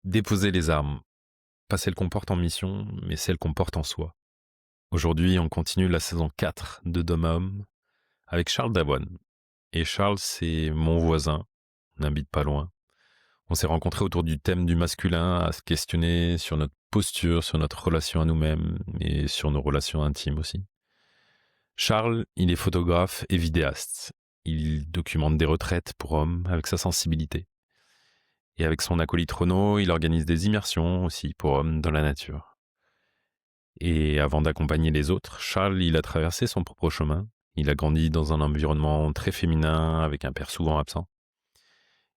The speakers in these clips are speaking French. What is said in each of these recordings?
Déposer les armes, pas celles qu'on porte en mission, mais celles qu'on porte en soi. Aujourd'hui, on continue la saison 4 de D'Homme à Homme avec Charles Davoine. Et Charles, c'est mon voisin, on n'habite pas loin. On s'est rencontrés autour du thème du masculin, à se questionner sur notre posture, sur notre relation à nous-mêmes et sur nos relations intimes aussi. Charles, il est photographe et vidéaste. Il documente des retraites pour hommes avec sa sensibilité. Et avec son acolyte Renaud, il organise des immersions aussi pour hommes dans la nature. Et avant d'accompagner les autres, Charles, il a traversé son propre chemin. Il a grandi dans un environnement très féminin, avec un père souvent absent.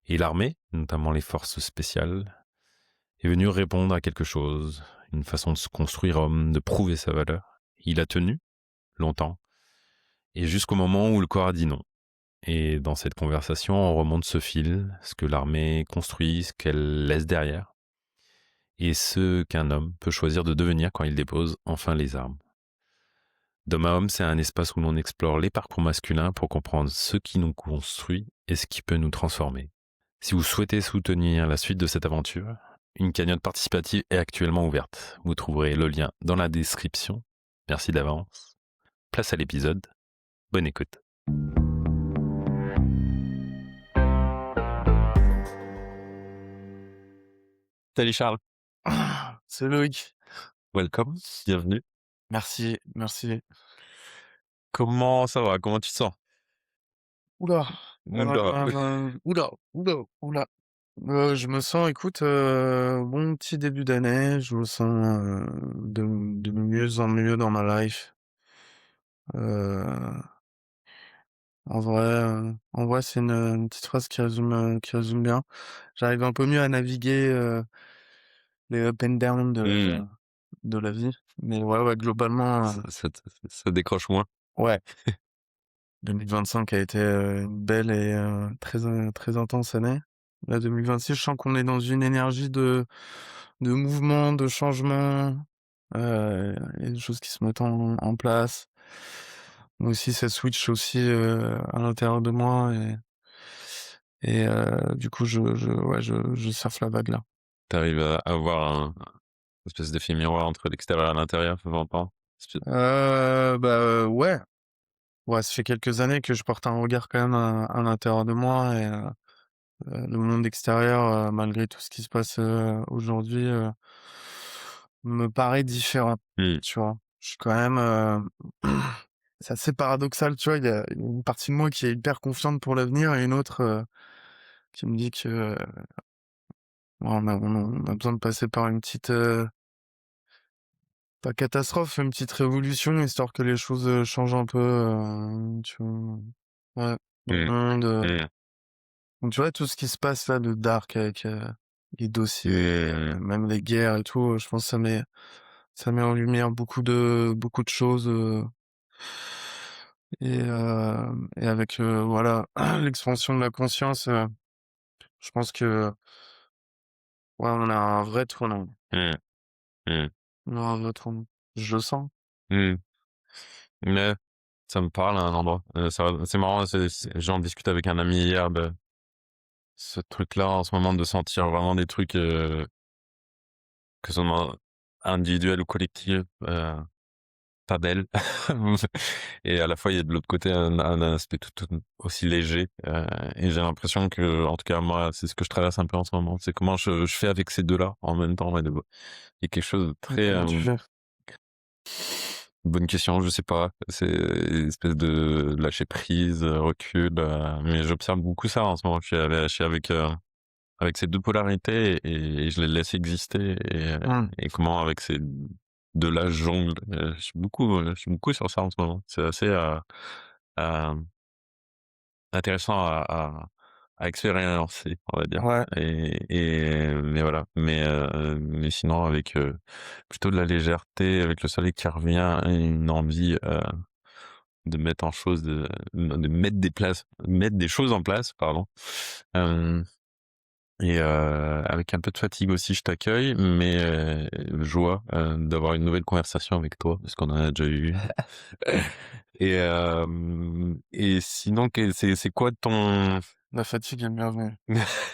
Et l'armée, notamment les forces spéciales, est venue répondre à quelque chose, une façon de se construire homme, de prouver sa valeur. Il a tenu, longtemps, et jusqu'au moment où le corps a dit non. Et dans cette conversation, on remonte ce fil, ce que l'armée construit, ce qu'elle laisse derrière, et ce qu'un homme peut choisir de devenir quand il dépose enfin les armes. D'Homme à Homme, c'est un espace où l'on explore les parcours masculins pour comprendre ce qui nous construit et ce qui peut nous transformer. Si vous souhaitez soutenir la suite de cette aventure, une cagnotte participative est actuellement ouverte. Vous trouverez le lien dans la description. Merci d'avance. Place à l'épisode. Bonne écoute. Salut Charles. C'est Loïc. Welcome. Bienvenue. Merci, merci. Comment ça va? Comment tu te sens? Oula, Oula. oula. Je me sens, écoute, bon petit début d'année, je me sens de mieux en mieux dans ma life. Euh, en vrai, c'est une petite phrase qui résume bien. J'arrive un peu mieux à naviguer les up and down de la vie. Mais ouais, globalement, Ça décroche moins. ouais. 2025 a été une belle et très intense année. Là, 2026, je sens qu'on est dans une énergie de mouvement, de changement. Il y a des choses qui se mettent en place. Moi aussi, ça switch aussi à l'intérieur de moi et du coup, je surfe la vague là. T'arrives à avoir un espèce d'effet miroir entre l'extérieur et l'intérieur, ça s'entend. Ouais. Ouais, ça fait quelques années que je porte un regard quand même à l'intérieur de moi et le monde extérieur, malgré tout ce qui se passe aujourd'hui, me paraît différent, tu vois. Je suis quand même, c'est assez paradoxal, tu vois. Il y a une partie de moi qui est hyper confiante pour l'avenir et une autre qui me dit que on a besoin de passer par une petite, pas catastrophe, une petite révolution, histoire que les choses changent un peu, tu vois. Ouais, dans le monde. Donc tu vois, tout ce qui se passe là de dark avec les dossiers, même les guerres et tout, je pense que ça met en lumière beaucoup de choses et avec voilà l'expansion de la conscience, je pense que ouais, on a un vrai tournant. On a un vrai tournant. Je le sens. Mais ça me parle à un endroit. C'est marrant, j'en discute avec un ami hier de ce truc-là en ce moment, de sentir vraiment des trucs, que ce soit individuels ou collectifs, pas belles. Et à la fois, il y a de l'autre côté un aspect tout aussi léger. Et j'ai l'impression que, en tout cas, moi, c'est ce que je traverse un peu en ce moment. C'est comment je fais avec ces deux-là en même temps. Il y a quelque chose de très... Comment tu fais? Bonne question, je sais pas. C'est une espèce de lâcher prise, recul. Mais j'observe beaucoup ça en ce moment. Je suis avec ces deux polarités et je les laisse exister. Et comment avec ces deux-là je jongle. Je suis beaucoup sur ça en ce moment. C'est assez euh, intéressant à expérimenter, on va dire. Ouais. Mais voilà. Mais sinon, avec plutôt de la légèreté, avec le soleil qui revient, et une envie de mettre mettre des choses en place, pardon. et avec un peu de fatigue aussi, je t'accueille, mais joie, d'avoir une nouvelle conversation avec toi, parce qu'on en a déjà eu une. Et sinon, c'est quoi ton La fatigue est bienvenue.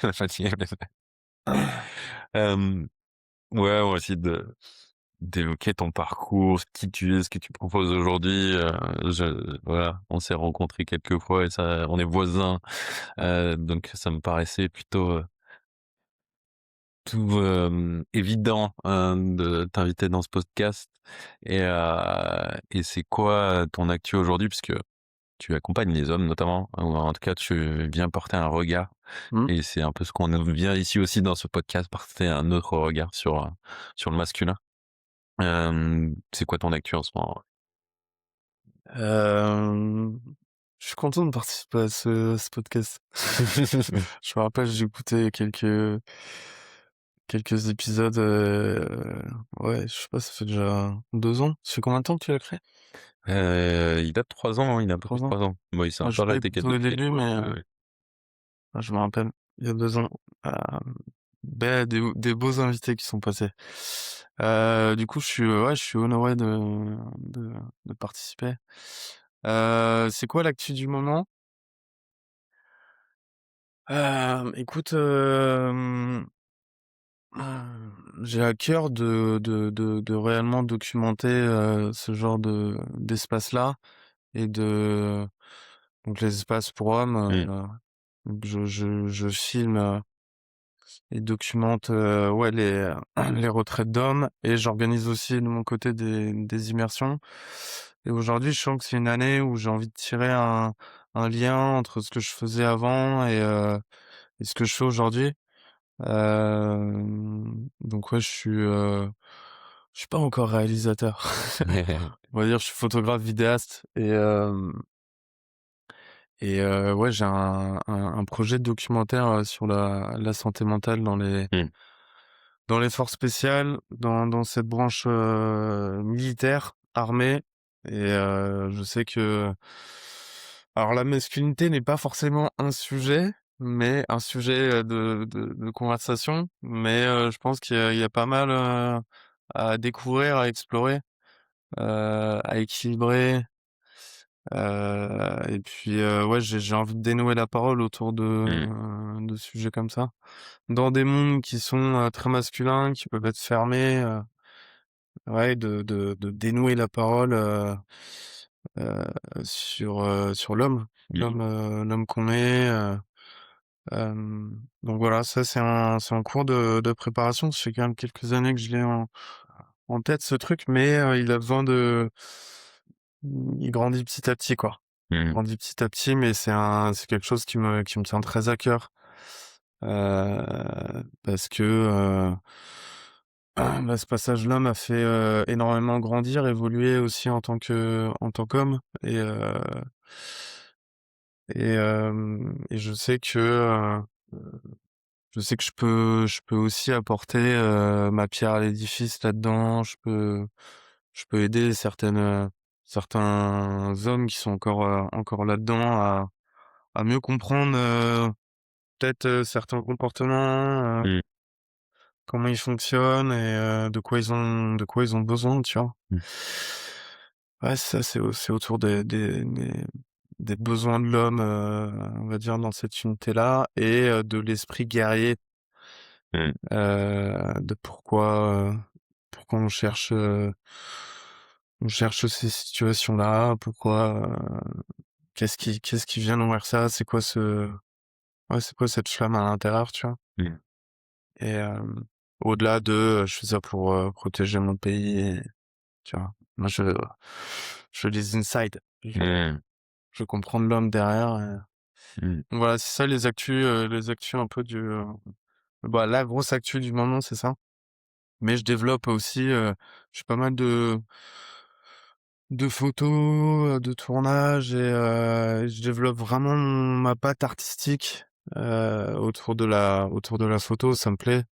la fatigue? Hem, ouais, on va essayer de d'évoquer ton parcours, qui tu es, ce que tu proposes aujourd'hui. Voilà, on s'est rencontrés quelques fois et ça, on est voisins, donc ça me paraissait plutôt tout évident, de t'inviter dans ce podcast. Et c'est quoi ton actu aujourd'hui? Puisque tu accompagnes les hommes notamment, ou en tout cas tu viens porter un regard, Mmh. et c'est un peu ce qu'on vient ici aussi dans ce podcast, porter un autre regard sur le masculin. C'est quoi ton actu en ce moment? Hem, je suis content de participer à ce podcast. Je me rappelle, j'ai écouté quelques épisodes, ouais, je sais pas, ça fait déjà 2 ans. Ça fait combien de temps que tu l'as créé? Il a 3 ans, hein, il a à peu près 3 ans? 3 ans. Bon, il s'est Moi, un j'ai peu pas arrêté écouté quelques au quelques début, fois. mais Ouais, ouais. ouais, je me rappelle, il y a 2 ans. Hem, des beaux invités qui sont passés. Du coup, ouais, je suis honoré de de participer. C'est quoi l'actu du moment? Écoute, j'ai à cœur de réellement documenter, ce genre d'espace-là et donc les espaces pour hommes, Mmh, donc je filme, et documente, ouais, les retraites d'hommes et j'organise aussi de mon côté des immersions et aujourd'hui, je sens que c'est une année où j'ai envie de tirer un lien entre ce que je faisais avant et ce que je fais aujourd'hui. Donc ouais, je suis pas encore réalisateur. On va dire, je suis photographe, vidéaste ouais, j'ai un projet de documentaire, sur la santé mentale mmh, dans les forces spéciales, dans cette branche, militaire, armée je sais que alors la masculinité n'est pas forcément un sujet, mais un sujet, de conversation, mais je pense qu'il y a pas mal, à découvrir, à explorer, à équilibrer, et puis, ouais, j'ai envie de dénouer la parole autour mmh, de sujets comme ça. Dans des mondes qui sont, très masculins, qui peuvent être fermés, ouais, de dénouer la parole, heu, sur mmh, l'homme qu'on est, donc voilà, ça c'est en cours de préparation. Ça fait quand même quelques années que je l'ai en tête ce truc, mais il a besoin de il grandit petit à petit, quoi. mmh, Grandit petit à petit, mais c'est quelque chose qui me tient très à cœur, parce que, bah, ce passage-là m'a fait, énormément grandir, évoluer aussi en tant qu'homme et je sais que je peux aussi apporter, ma pierre à l'édifice là-dedans. Je peux aider certains hommes qui sont encore là-dedans à mieux comprendre, peut-être, certains comportements, mmh, comment ils fonctionnent de quoi ils ont besoin, tu vois? mmh, Ouais, ça, c'est autour des besoins de l'homme, on va dire dans cette unité-là et de l'esprit guerrier, mmh, de pourquoi on cherche ces situations-là, pourquoi, qu'est-ce qui vient nourrir ça? C'est quoi c'est quoi cette flamme à l'intérieur, tu vois? mmh, Et au-delà de, je fais ça pour, protéger mon pays, tu vois? Moi, je veux les insides. mmh, Je veux comprendre l'homme derrière mmh, donc voilà, c'est ça les actus un peu bah, la grosse actu du moment, c'est ça. Mais je développe aussi, je fais pas mal de photos, de tournages je développe vraiment ma patte artistique, autour de la photo, ça me plaît.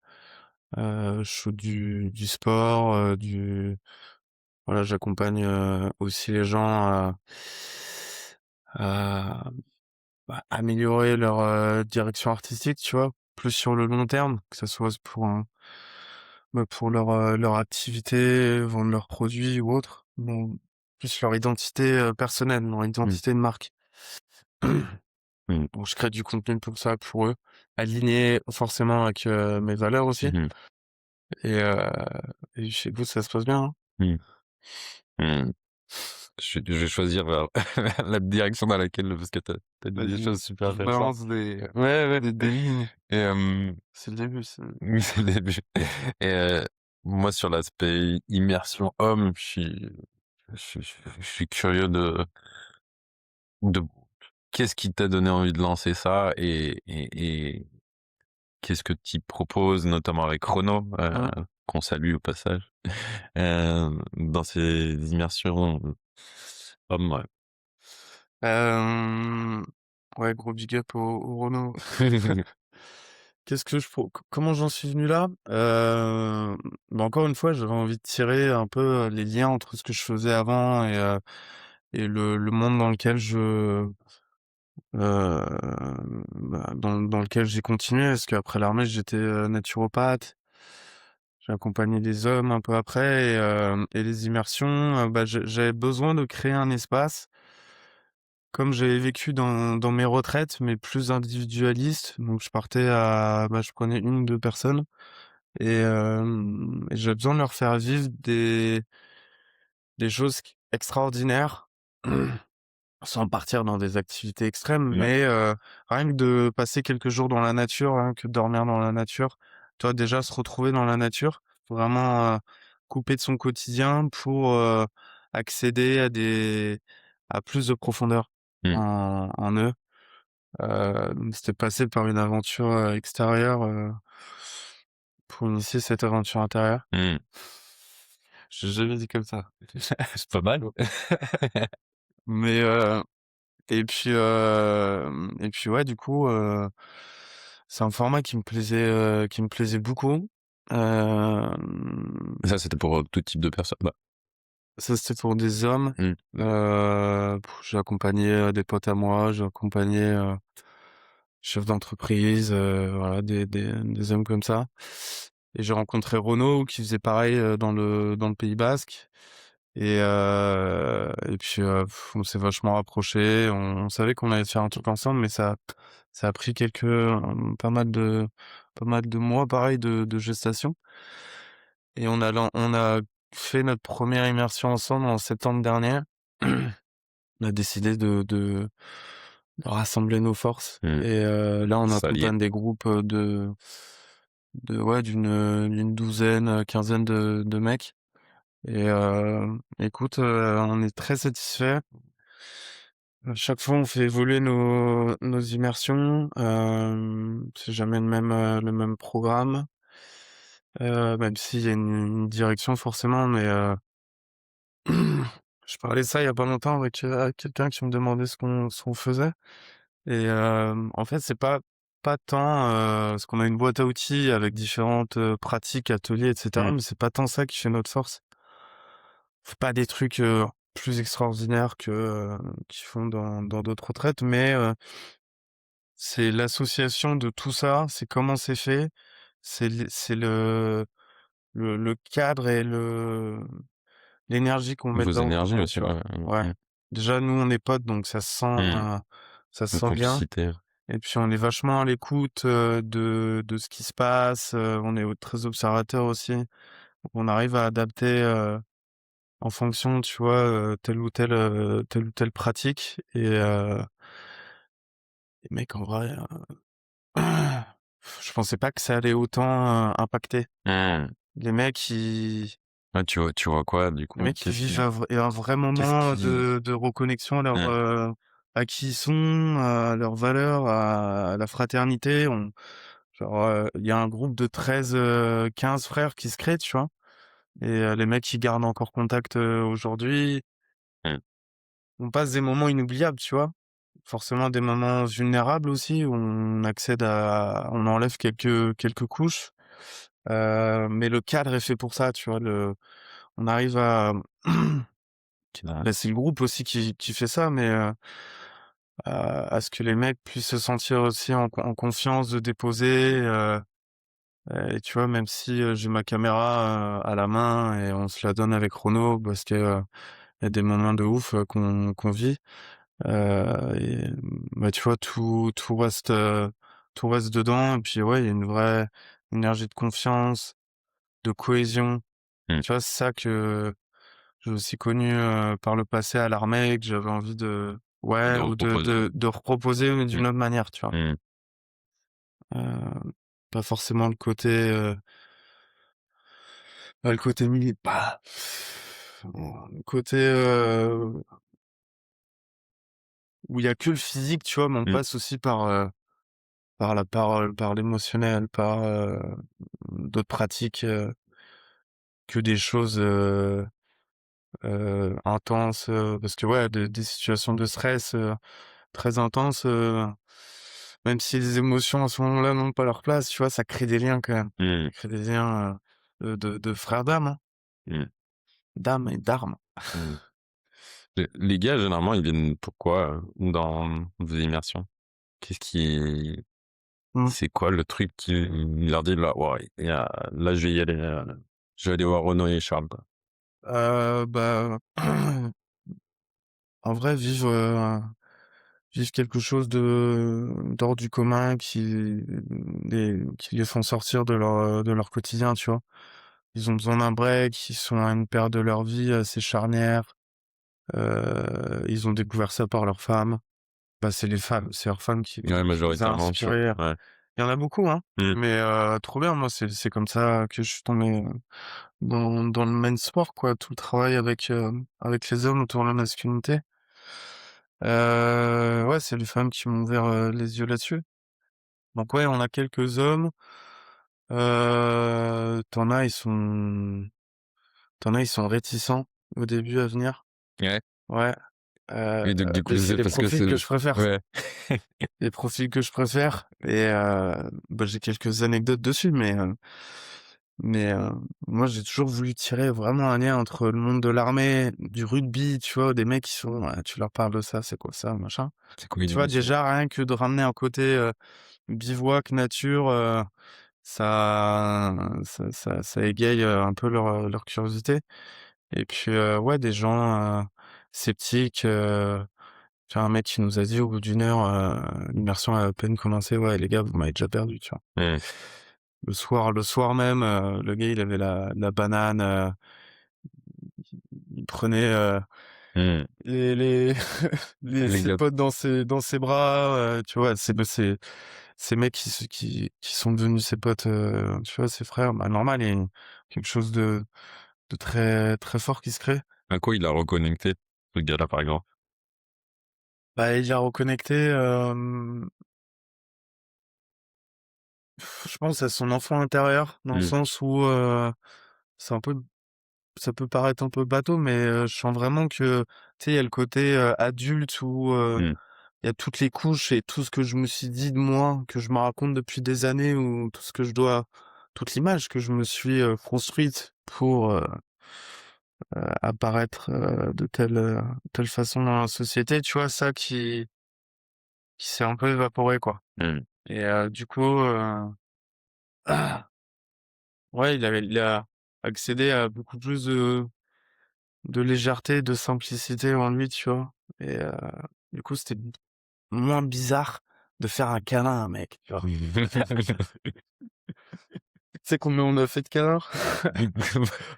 Je fais du sport, voilà, j'accompagne, aussi les gens à, bah, améliorer leur, direction artistique, tu vois? plus sur le long terme, que ça soit pour leur activité, vendre leurs produits ou autre, bon, plus leur identité, personnelle, leur Mmh. identité de marque. Mmh. Donc je crée du contenu pour ça, pour eux, aligné forcément avec, mes valeurs aussi Mmh. et heu et chez vous, ça se passe bien, hein? Mmh. Mmh. Je vais choisir la direction dans laquelle parce que tu dit des Vas-y, choses super je intéressantes. balance des Ouais, ouais des lignes. et C'est le début, c'est oui, c'est le début et moi sur l'aspect immersion homme, je suis curieux de qu'est-ce qui t'a donné envie de lancer ça et qu'est-ce que tu proposes, notamment avec Renaud, mmh. qu'on salue au passage, dans ces immersions hommes, ouais. Hem, ouais, gros big up au Renault. Qu'est-ce que je pro comment j'en suis venu là? Bah, encore une fois, j'avais envie de tirer un peu, les liens entre ce que je faisais avant et le monde dans lequel dans lequel j'ai continué. Parce qu'après l'armée, j'étais, naturopathe. J'ai accompagné des hommes un peu après et les immersions, bah, j'avais besoin de créer un espace comme j'avais vécu dans mes retraites, mais plus individualiste. Donc je partais je prenais une ou 2 personnes et j'avais besoin de leur faire vivre des choses extraordinaires, sans partir dans des activités extrêmes, Ouais. mais rien que de passer quelques jours dans la nature, rien que de dormir dans la nature. Tu vois, déjà se retrouver dans la nature, vraiment, couper de son quotidien pour, accéder à plus de profondeur Mmh. en eux. C'était passer par une aventure, extérieure, pour initier cette aventure intérieure. Mmh. J'ai jamais dit comme ça. C'est pas mal. Mais et puis ouais, du coup, c'est un format qui me plaisait beaucoup. Hem, Ça, c'était pour, tout type de personnes? Bah, Ça, c'était pour des hommes. mmh. J'ai accompagné, des potes à moi, j'ai accompagné, chefs d'entreprise, voilà, des hommes comme ça et j'ai rencontré Renaud qui faisait pareil, dans le Pays basque et puis, on s'est vachement rapprochés. On savait qu'on allait faire un truc ensemble, mais ça a pris pas mal de mois pareil de gestation et on a fait notre première immersion ensemble en septembre dernier. On a décidé de rassembler nos forces Mmh. et là, on S'allier. accompagne des groupes, ouais, d'une douzaine, quinzaine de mecs et écoute, on est très satisfaits. À chaque fois, on fait évoluer nos immersions, c'est jamais le même programme, même s'il y a une direction forcément, mais je parlais de ça il y a pas longtemps avec quelqu'un qui me demandait ce qu'on faisait et en fait, c'est pas tant, parce qu'on a une boîte à outils avec différentes, pratiques, ateliers et cetera, Mmh. mais c'est pas tant ça qui fait notre force. On fait pas des trucs, plus extraordinaires qu'ils font dans d'autres retraites, mais c'est l'association de tout ça, c'est comment c'est fait, c'est le cadre et l'énergie qu'on met Vos dedans, énergies aussi, tu ouais, vois? Ouais. mmh. Déjà, nous, on est potes, donc Mmh. ça se De sent bien complicité. et puis on est vachement à l'écoute, de ce qui se passe, on est très observateur aussi. On arrive à adapter, en fonction, tu vois, telle ou telle pratique et les mecs, en vrai, je pensais pas que ça allait autant, impacter. Mmh. Les mecs, ils Ouais, tu vois quoi, du les coup? mecs, ils vivent un vrai Qu'est-ce moment qui de reconnexion mmh. à qui ils sont, à leurs valeurs, à la fraternité. Genre, il y a un groupe de 13 15 frères qui se crée, tu vois? Et les mecs, ils gardent encore contact, aujourd'hui. Mmh. On passe des moments inoubliables, tu vois? Forcément des moments vulnérables aussi où on enlève quelques couches, mais le cadre est fait pour ça, tu vois? On arrive à Qui n'a bah, c'est le groupe aussi qui fait ça, mais à ce que les mecs puissent se sentir aussi en confiance de déposer, et tu vois, même si, j'ai ma caméra, à la main et on se la donne avec Renaud parce que, il y a des moments de ouf, qu'on vit, et bah, tu vois, tout reste dedans et puis ouais, il y a une vraie énergie de confiance, de cohésion. Mmh. Tu vois, c'est ça que j'ai aussi connu, par le passé à l'armée et que j'avais envie de De ouais, ou reproposer. de reproposer mais Mmh. d'une autre manière, tu vois? Mmh. Pas forcément le côté le côté, où il y a que le physique, tu vois? Mais on Mmh. passe aussi par la parole, par l'émotionnel, par, d'autres pratiques, que des choses, intenses, parce que ouais, des situations de stress, très intenses, même si les émotions à ce moment-là n'ont pas leur place, tu vois? Ça crée des liens quand même. Mmh. Ça crée des liens, de frères d'âme, hein, Mmh. d'âme et d'armes. Mmh. Les gars, généralement, ils viennent pourquoi, dans vos immersions? Qu'est-ce qui Mmh. c'est quoi le truc qui leur dit: «Là, ouais, il y a là, je vais y aller, je vais aller voir Renaud et Charles, quoi». Bah, en vrai, vivre quelque chose d'hors du commun qui les font sortir de leur quotidien, tu vois? Ils ont besoin d'un break, ils sont à une période de leur vie assez charnière, ils ont découvert ça par leurs femmes. Bah, c'est leurs femmes Ouais, qui les a majoritairement, tu inspirés. ouais. Il y en a beaucoup, hein, Mmh. mais trop bien. Moi, c'est comme ça que je suis tombé, dans le main sport, quoi. Tout le travail avec les hommes autour de la masculinité. Ouais, c'est les femmes qui m'ont ouvert, les yeux là-dessus. Donc ouais, on a quelques hommes, tu as, ils sont réticents au début à venir. Ouais, Ouais, et donc du coup, mais c'est c'est les parce que profils c'est que je préfère. ouais. Les profils que je préfère et bah, j'ai quelques anecdotes dessus, mais moi, j'ai toujours voulu tirer vraiment un lien entre le monde de l'armée, du rugby, tu vois? Des mecs qui sont, tu leur parles de ça: «C'est quoi ça?» machin. C'est quoi une Tu vois? émission? Déjà, rien que de ramener un côté, bivouac, nature, ça égaye, un peu leur curiosité et puis, ouais, des gens, sceptiques, tu vois? Un mec qui nous a dit au bout d'une heure, l'immersion a à peine commencé: «Ouais, les gars, vous m'avez déjà perdu», tu vois? Mmh. Le soir même, le gars, il avait la banane, il prenait, Mmh. les Les ses gars, potes dans ses bras, tu vois? C'est ces mecs qui sont devenus ses potes, tu vois? Ses frères, bah, normal, il y a quelque chose de très, très fort qui se crée. à quoi il a reconnecté, ce gars-là, par exemple? Bah, il a reconnecté, je pense à son enfant intérieur, dans le Mmh. sens où, c'est un peu ça peut paraître un peu bateau, mais, je sens vraiment que, tu sais, il y a le côté, adulte où, Mmh. il y a toutes les couches et tout ce que je me suis dit de moi, que je me raconte depuis des années ou tout ce que je dois toute l'image que je me suis, construite pour, apparaître, de telle façon dans la société, tu vois? Ça qui s'est un peu évaporé, quoi Mmh. et du coup, ouais, il a accédé à beaucoup plus de légèreté, de simplicité en lui, tu vois? Et du coup, c'était moins bizarre de faire un câlin à un mec, tu vois? Tu sais combien on a fait de câlins?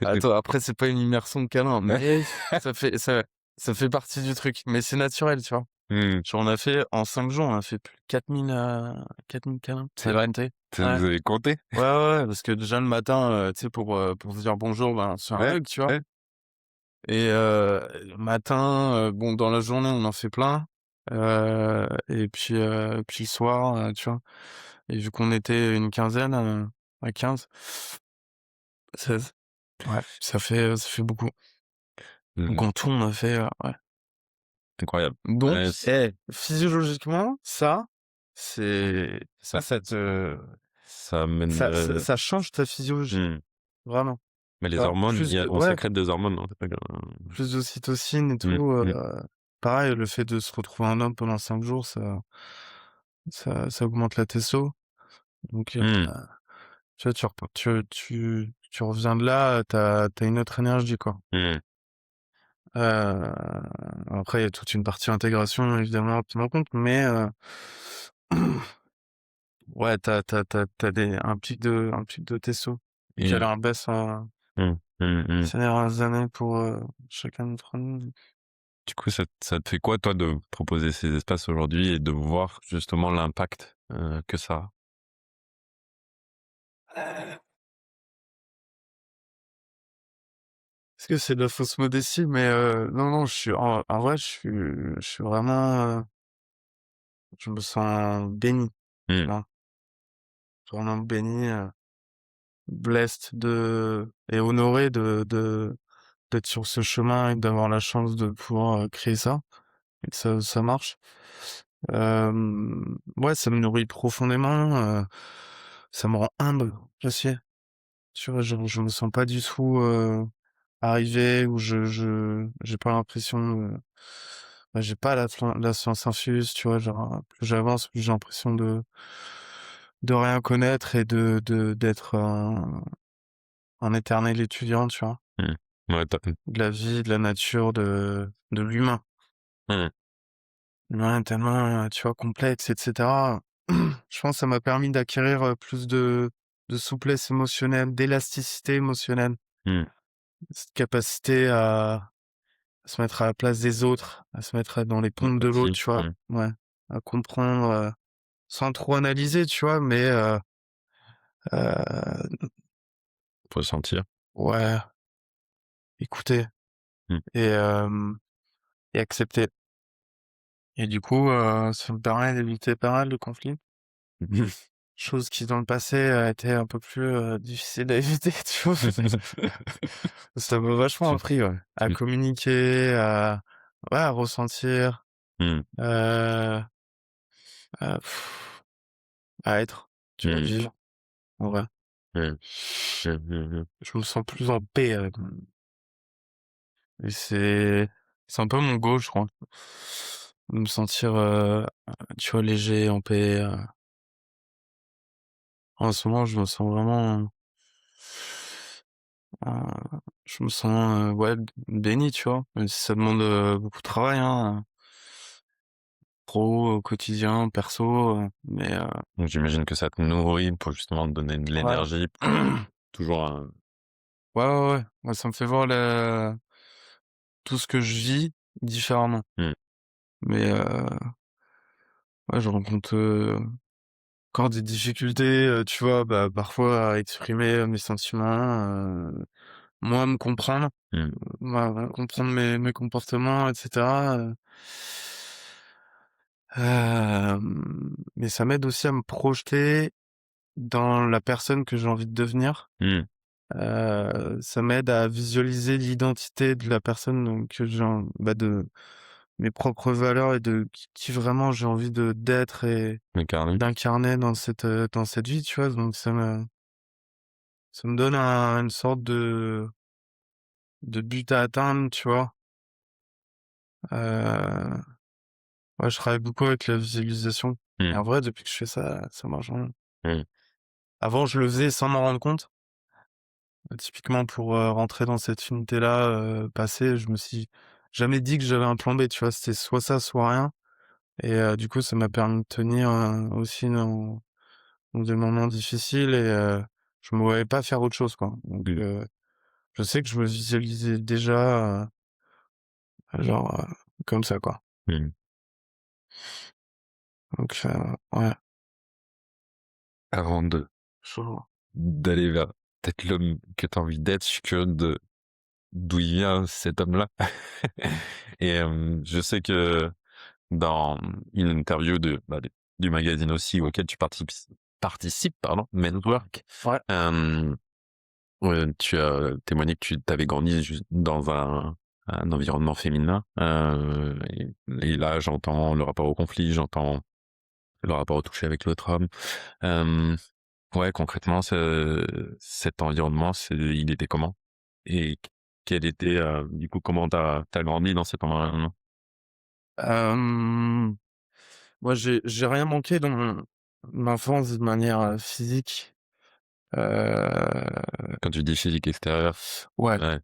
Attends, après c'est pas une immersion de câlins, mais ça fait partie du truc, mais c'est naturel, tu vois? Mmh. Genre on a fait en 5 jours, on a fait plus de 4 000 câlins. C'est À vrai? compter. Tu Ouais. vous avez compté? Ouais, ouais, ouais, parce que déjà le matin, tu sais pour se dire bonjour, ben, c'est un Ouais, hug, tu vois? ouais. Et le matin, bon dans la journée on en fait plein, et puis le soir, tu vois? Et vu qu'on était une quinzaine, à 15, 16, ouais, ça fait beaucoup. Donc Mmh. en tout on a fait, ouais. Incroyable. Donc, Ouais, physiologiquement, ça ça te ça amène, ça change ta physiologie, mmh. vraiment. Mais Tu les vois? hormones, il y a on Ouais, sécrète des hormones, non? C'est pas que plus d'ocytocine et mmh, tout, mmh. pareil, le fait de se retrouver un homme pendant 5 jours, ça augmente la testo. Donc, Mmh. tu vois, tu reviens de là, t'as une autre énergie, quoi. Mmh. Heu, après il y a toute une partie intégration évidemment à prendre en compte, mais, ouais, t'as des un pic de testo qui Et allait en baisse, mmh. Mmh mh. ces dernières années pour, chacun d'entre nous. Du coup, ça te fait quoi, toi, de proposer ces espaces aujourd'hui et de voir justement l'impact, que ça a? Est-ce que c'est de la fausse modestie? Mais, non, non, en vrai, je suis vraiment, je me sens béni, tu Mmh. vois? Vraiment béni, blessed de et honoré d'être sur ce chemin et d'avoir la chance de pouvoir, créer ça et que ça marche. Ouais, ça me nourrit profondément, ça me rend humble aussi. Tu vois? Je me sens pas du tout, arrivé où je j'ai pas l'impression, bah, j'ai pas la science infuse, tu vois? Genre, plus j'avance, plus j'ai l'impression de rien connaître et d'être un éternel étudiant, tu vois? Mmh. Ouais, De la vie, de la nature, de l'humain. mmh. L'humain est tellement, tu vois, complexe et cetera. Je pense que ça m'a permis d'acquérir, plus de souplesse émotionnelle, d'élasticité émotionnelle. Mmh. Cette capacité à se mettre à la place des autres, à se mettre dans les pompes de l'autre, Empathie. tu vois? Mmh. Ouais, à comprendre, sans trop analyser, tu vois? Mais, heu, Ressentir. ouais, écouter Mmh. et et accepter. Et du coup, ça me permet d'éviter pas mal de conflits. Chose qui dans le passé a été un peu plus, difficile à éviter, tu vois? Ça m'a vachement appris, ouais, à Mmh. communiquer, ouais, à ressentir, Mmh. heu, à à être, tu vois? Mmh. Vivre, en vrai. Mmh. Mmh. Mmh mh. Je me sens plus en paix avec et c'est un peu mon goal, je crois. De me sentir, tu vois, léger, en paix, en ce moment, je me sens vraiment, je me sens, ouais, béni, tu vois? Même si ça demande, beaucoup de travail, hein, pro, au quotidien, perso, mais, Donc j'imagine que ça te nourrit pour justement te donner de ouais. l'énergie pour toujours un Ouais, ouais, ouais. Moi, ça me fait voir tout ce que je vis différemment. mmh. Mais, ouais, je rencontre, encore des difficultés, tu vois? Bah, parfois à exprimer, mes sentiments, moi, à me comprendre, Mmh. moi, à comprendre mes comportements et cetera, mais ça m'aide aussi à me projeter dans la personne que j'ai envie de devenir. Mmh. Ça m'aide à visualiser l'identité de la personne donc que bah, de mes propres valeurs et de qui vraiment j'ai envie de d'être et Incarné. d'incarner dans cette vie, tu vois? Donc ça me donne une sorte de but à atteindre, tu vois? Heu, ouais, je travaille beaucoup avec la visualisation et Mmh. en vrai, depuis que je fais ça, ça marche vraiment. Mmh. Avant, je le faisais sans m'en rendre compte. Typiquement pour, rentrer dans cette unité-là, passée, je me suis jamais dit que j'avais un plan B, tu vois? C'était soit ça, soit rien et du coup, ça m'a permis de tenir, aussi dans des moments difficiles et je me voyais pas faire autre chose, quoi. Donc Mmh. je sais que je me visualisais déjà, genre, comme ça, quoi. Mmh. Donc ouais, Avant chaud. d'aller vers peut-être l'homme que tu as envie d'être, je suis curieux de d'où il vient cet homme-là. Et je sais que dans une interview du magazine aussi auquel tu participes, pardon, Men at Work, Ouais, hem, ouais, tu as témoigné que tu avais grandi juste dans un environnement féminin, et là, j'entends le rapport au conflit, j'entends le rapport au toucher avec l'autre homme. Hem, ouais, concrètement, cet environnement, il était comment? Et quel était, du coup, comment t'as grandi dans cet environnement? Hem, Moi, j'ai rien manqué dans mon enfance de manière, physique. Heu, Quand tu dis physique extérieur, ouais, ouais,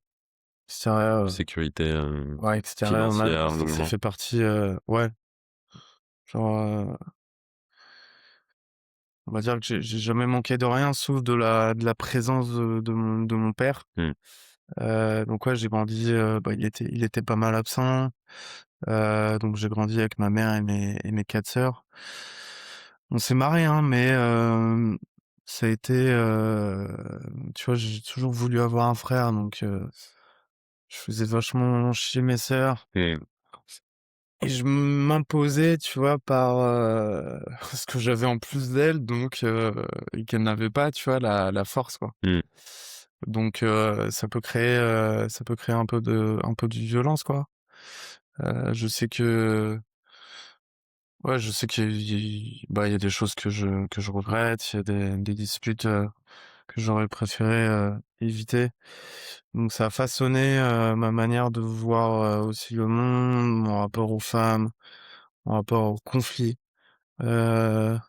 extérieur, sécurité, ouais, extérieur, même financière, ça logement. fait partie, ouais, genre, on va dire que j'ai jamais manqué de rien sauf de la présence de mon père. Mmh. Donc ouais, j'ai grandi, bah, il était pas mal absent, donc j'ai grandi avec ma mère et mes 4 sœurs. On s'est marrés, hein, mais ça a été, tu vois, j'ai toujours voulu avoir un frère, donc je faisais vachement chier mes sœurs Mmh. et je m'imposais, tu vois, par, ce que j'avais en plus d'elles, donc et qu'elles n'avaient pas, tu vois, la force, quoi. Mmh. Donc ça peut créer un peu de violence, quoi. Je sais que ouais, je sais qu'il y a des choses que je regrette, il y a des disputes, que j'aurais préféré, éviter. Donc ça a façonné, ma manière de voir, aussi le monde, mon rapport aux femmes, mon rapport aux conflits, heu,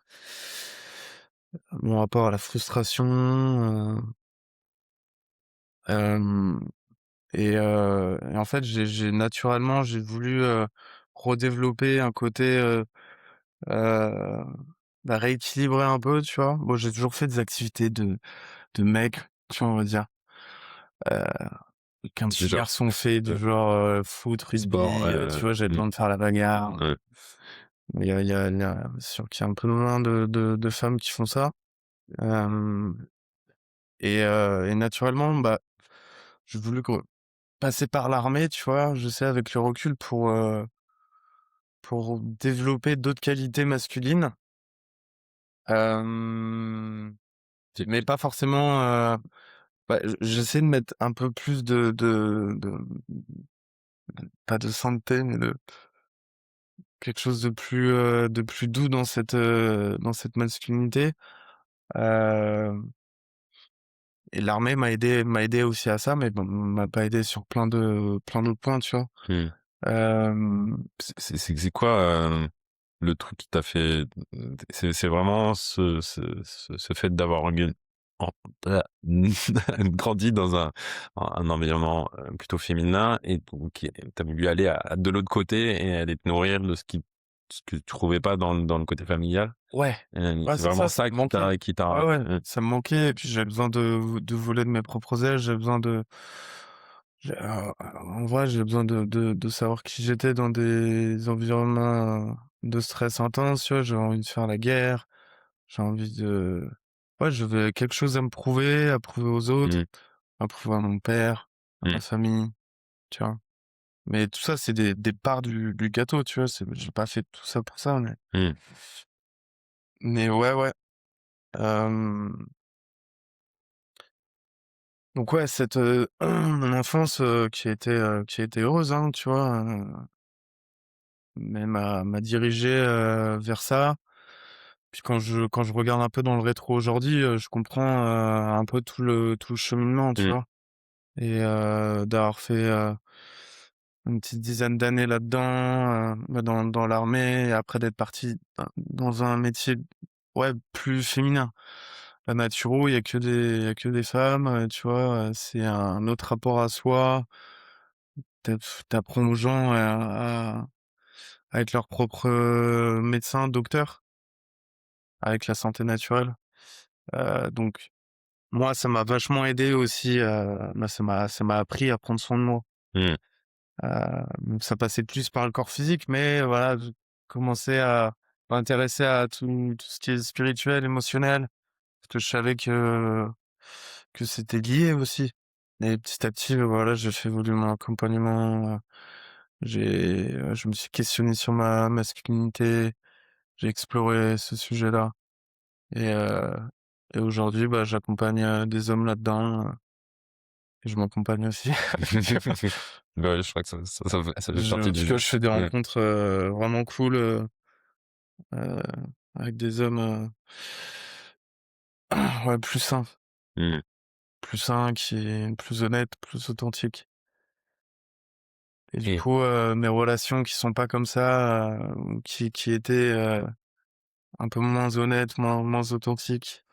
mon rapport à la frustration, hem et en fait, j'ai naturellement, j'ai voulu, redévelopper un côté, heu, bah, rééquilibrer un peu, tu vois? Bon, j'ai toujours fait des activités de mec, tu vois, on va dire, heu, qu'un C'est petit genre, garçon fait, du heu, genre, foot, sport, rugby, tu vois? J'avais mmh, besoin de faire la bagarre. ouais. Il y a c'est sûr qu'il y a un peu moins de femmes qui font ça, hem et naturellement, bah, j'ai voulu passer par l'armée, tu vois? Je sais avec le recul pour développer d'autres qualités masculines, hem, Tu mais pas forcément, bah, j'essaie de mettre un peu plus pas de sainteté, mais de quelque chose de plus doux dans cette masculinité, hem et l'armée m'a aidé aussi à ça, mais bon, m'a pas aidé sur plein d'autres points, tu vois? mmh. Hem, C'est quoi, le truc qui t'a fait, c'est vraiment ce fait d'avoir eu en grandi dans un environnement, plutôt féminin et donc tu as voulu aller à de l'autre côté et aller te nourrir de ce que tu trouvais pas dans le côté familial? ouais, ouais, C'est c'est ça, vraiment ça ça me manquait. qui t'a Ouais, ouais, mmh, ça me manquait et puis j'avais besoin de voler de mes propres ailes, j'avais besoin en vrai, j'ai besoin de savoir qui j'étais dans des environnements, de stress intense, tu vois? J'ai envie de faire la guerre, j'ai envie de ouais, j'avais quelque chose à prouver aux autres, mmh, à prouver à mon père, à mmh, ma famille, tu vois? Mais tout ça, c'est des parts du gâteau, tu vois? J'ai pas fait tout ça pour ça, mmh, mais ouais, ouais, hem, donc ouais, mon enfance, qui a été heureuse, hein, tu vois? Mais m'a dirigé, vers ça. Puis quand je regarde un peu dans le rétro aujourd'hui, je comprends, un peu tout le cheminement, tu mmh, vois? Et d'avoir fait, une petite dizaine d'années là-dedans, bah, dans l'armée et après d'être parti dans un métier, ouais, plus féminin. La naturo, il y a que des femmes, tu vois? C'est un autre rapport à soi. Tu aux gens à être leur propre, médecin, docteur, avec la santé naturelle. Donc moi, ça m'a vachement aidé aussi, bah, ça m'a appris à prendre soin de moi. mmh, Ça passait plus par le corps physique, mais voilà, je commençais à m'intéresser à tout ce qui est spirituel, émotionnel, parce que je savais que c'était lié aussi. Et petit à petit, voilà, j'ai fait évoluer mon accompagnement, je me suis questionné sur ma masculinité, j'ai exploré ce sujet-là et heu et aujourd'hui, bah, j'accompagne, des hommes là-dedans, et je m'accompagne aussi. bah, ouais, je crois que ça fait partie Tu du vois, je fais des ouais, rencontres, vraiment cool, heu, avec des hommes, ouais, mmh. plus sains, qui plus honnêtes, plus authentiques. et du Et coup, mes relations qui sont pas comme ça, ou qui étaient, un peu moins honnêtes, moins authentiques,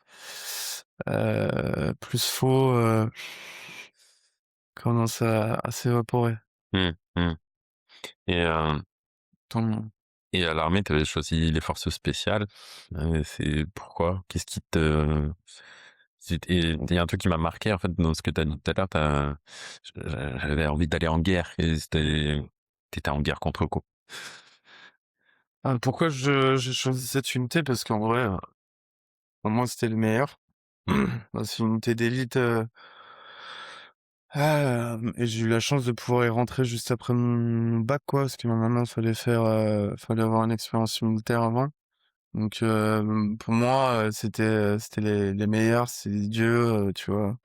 plus faux, commencent à s'évaporer. mmh, mmh et Ton et à l'armée, tu avais choisi les forces spéciales, c'est pourquoi? Qu'est-ce qui te c'était il y a un truc qui m'a marqué, en fait, dans ce que tu as dit tout à l'heure, j'avais envie d'aller en guerre et tu étais en guerre contre quoi? Pourquoi j'ai choisi cette unité? Parce qu'en vrai, pour moi, c'était le meilleur. Mmh, Bah, c'est une unité d'élite, et j'ai eu la chance de pouvoir y rentrer juste après mon bac, quoi, parce que normalement, fallait avoir une expérience militaire avant. Donc, pour moi, c'était les meilleurs, c'est des dieux, tu vois?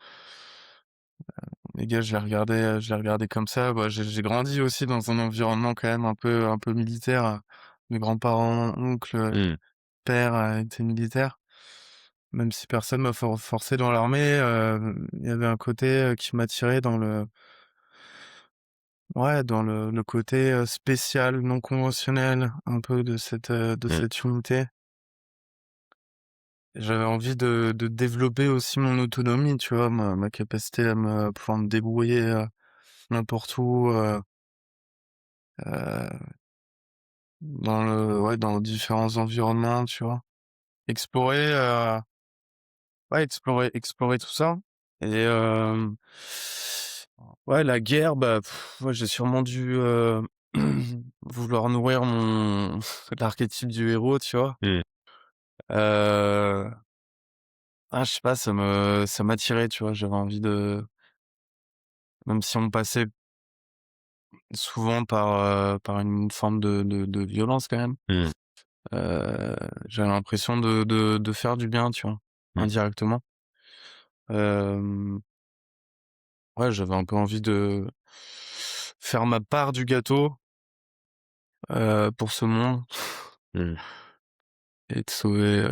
Les gars, je les regardais comme ça. Bah, j'ai grandi aussi dans un environnement quand même un peu militaire. Mes grands-parents, oncles, mmh, père, étaient militaires. Même si personne m'a forcé dans l'armée, il y avait un côté, qui m'attirait dans le côté, spécial, non conventionnel, un peu de mmh, cette unité. J'avais envie de développer aussi mon autonomie, tu vois? Ma capacité à pouvoir me débrouiller, n'importe où, heu, dans différents environnements, tu vois? Explorer, explorer tout ça et ouais, la guerre, bah, ouais, j'ai sûrement dû, vouloir nourrir mon l'archétype du héros, tu vois? mmh, Heu, je sais pas, ça m'attirait, tu vois? J'avais envie de même si on passait souvent par une forme de violence quand même, mmh, heu, j'avais l'impression de faire du bien, tu vois? mmh, Indirectement. Hem, ouais, j'avais un peu envie de faire ma part du gâteau, pour ce monde mmh, et de sauver,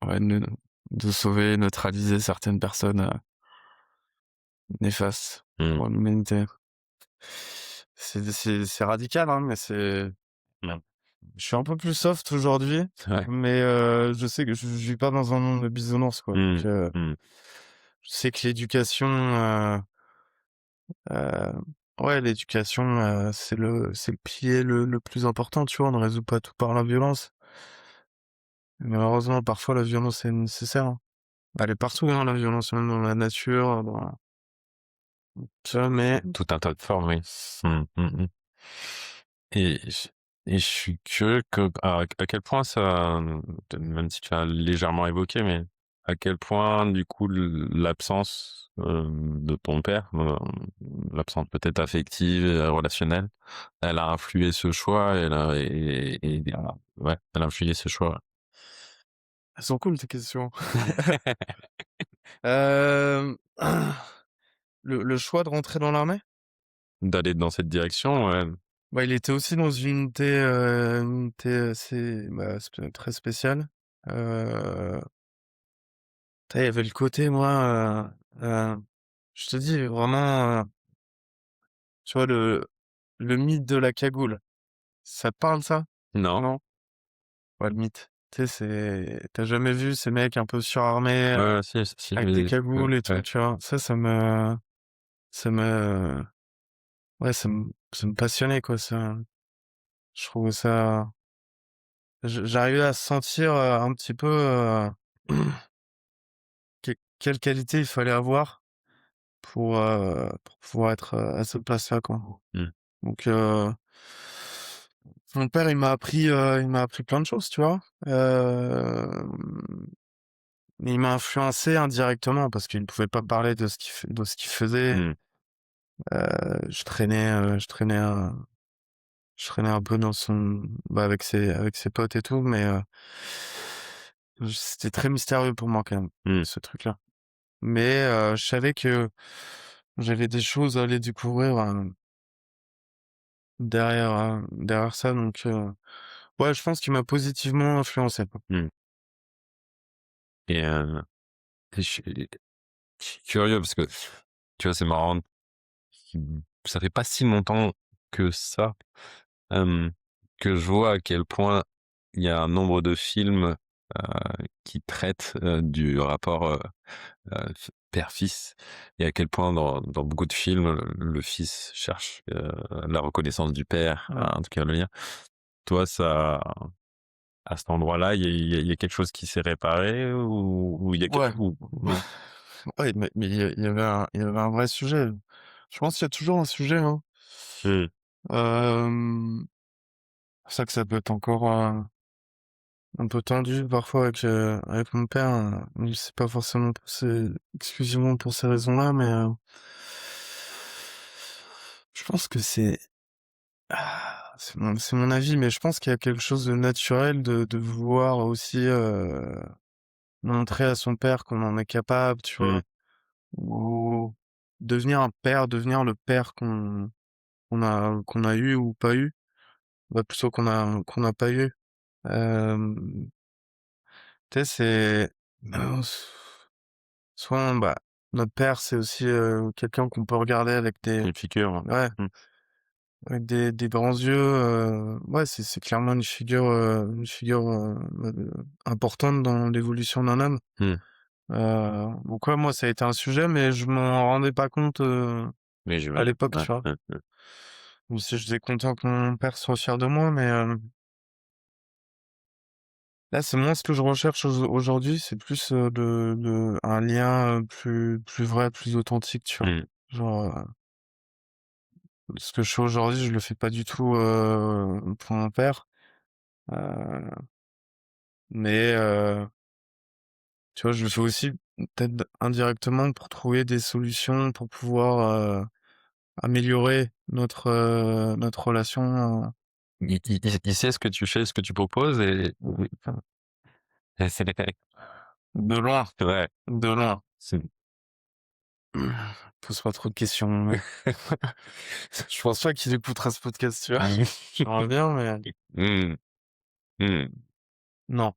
ouais, de sauver, neutraliser certaines personnes, néfastes mmh, pour l'humanité. C'est radical, hein, mais mmh, je suis un peu plus soft aujourd'hui, ouais, mais je sais que je vis pas dans un monde de bisounours, quoi, donc mmh, mmh, je sais que heu, ouais, l'éducation, c'est le pilier le plus important, tu vois? On ne résout pas tout par la violence. Malheureusement, parfois, la violence est nécessaire, hein. Elle est partout, hein, la violence, même dans la nature, tu vois? Mais tout un tas de formes, oui. Mmh, mmh mh. Et je suis curieux à quel point ça, même si tu as légèrement évoqué, mais à quel point du coup l'absence, de ton père, l'absence peut-être affective et relationnelle, elle a influé ce choix, ouais, elle a influé ce choix. elles sont cool tes questions. Hem, le choix de rentrer dans l'armée? D'aller dans cette direction, ouais. Bah, il était aussi dans une unité assez, bah, très spéciale. Heu, Tu il y avait le côté, moi, je te dis vraiment, tu vois, le mythe de la cagoule, ça te parle ça? Non. Non? Ouais, le mythe. Tu sais, tu jamais vu ces mecs un peu surarmés, Ouais, ouais, si, si, avec des mais cagoules et tout, ouais. tu vois? Ça me ouais, ça me passionnait, quoi, ça. Je trouvais ça j'arrivais à sentir, un petit peu, quelle qualité il fallait avoir pour pouvoir être, à cette place-là, quoi. Mmh, Donc mon père, il m'a appris plein de choses, tu vois? Mais il m'a influencé indirectement parce qu'il ne pouvait pas parler de ce qu'il faisait. mmh, Je traînais un peu dans avec ses potes et tout, mais c'était très mystérieux pour moi quand même, mmh, ce truc-là. Mais je savais que j'avais des choses à aller découvrir, derrière ça, donc ouais, je pense qu'il m'a positivement influencé, quoi. mmh et je suis curieux parce que, tu vois, c'est marrant, ça fait pas si longtemps que ça, hem, que je vois à quel point il y a un nombre de films, qui traitent, du rapport, f père-fils et à quel point dans beaucoup de films, le fils cherche, la reconnaissance du père, Ouais. en tout cas le lien. Toi, ça à cet endroit-là, il y a quelque chose qui s'est réparé ou il y a que Ouais. ou non? Ouais, mais il y avait un vrai sujet. Je pense qu'il y a toujours un sujet, hein. Mmh, Hem, c'est ça que ça peut être encore, un peu tendu parfois avec mon père, mais c'est pas forcément exclusivement pour ces raisons-là, mais, je pense que c'est mon avis, mais je pense qu'il y a quelque chose de naturel de vouloir aussi, montrer à son père qu'on en est capable, tu mmh, vois? Ou devenir un père, devenir le père qu'on a eu ou pas eu, bah, plutôt qu'on a pas eu. Hem, tu sais, soit, bah, notre père, c'est aussi, quelqu'un qu'on peut regarder avec des une figure, ouais, mmh, avec des grands yeux, ouais, c'est clairement une figure importante dans l'évolution d'un homme. mmh, Donc ouais, moi, ça a été un sujet, mais je m'en rendais pas compte, oui, à j'imagine, l'époque, ouais, tu vois? mmh. Même si j'étais content que mon père soit fier de moi, mais, là, c'est moins ce que je recherche aujourd'hui, c'est plus, un lien, plus vrai, plus authentique, tu vois? Mmh, Genre, ce que je fais aujourd'hui, je le fais pas du tout, pour mon père, heu, mais, tu vois, je le fais aussi peut-être indirectement pour trouver des solutions pour pouvoir, améliorer notre relation, il sait ce que tu fais, ce que tu proposes et oui, enfin, et c'est de loin, ouais, de loin. c'est Pose pas trop de questions, mec. Je pense pas qu'il écoutera ce podcast, tu vois? J'aimerais bien, mais mmh, mmh, non.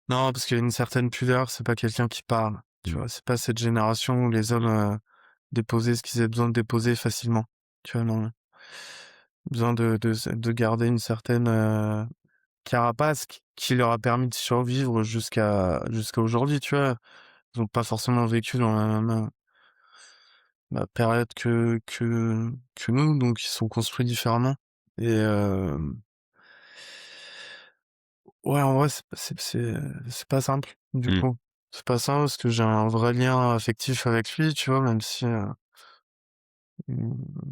Non, parce qu'il y a une certaine pudeur, c'est pas quelqu'un qui parle, tu mmh, vois? C'est pas cette génération où les hommes, déposaient ce qu'ils avaient besoin de déposer facilement, tu vois? Non, besoin de garder une certaine, carapace qui leur a permis de survivre jusqu'à aujourd'hui, tu vois? Ils ont pas forcément vécu dans la même, période que nous, donc ils sont construits différemment et ouais, en vrai, c'est pas simple, du mmh, coup. C'est pas simple parce que j'ai un vrai lien affectif avec lui, tu vois? Même si,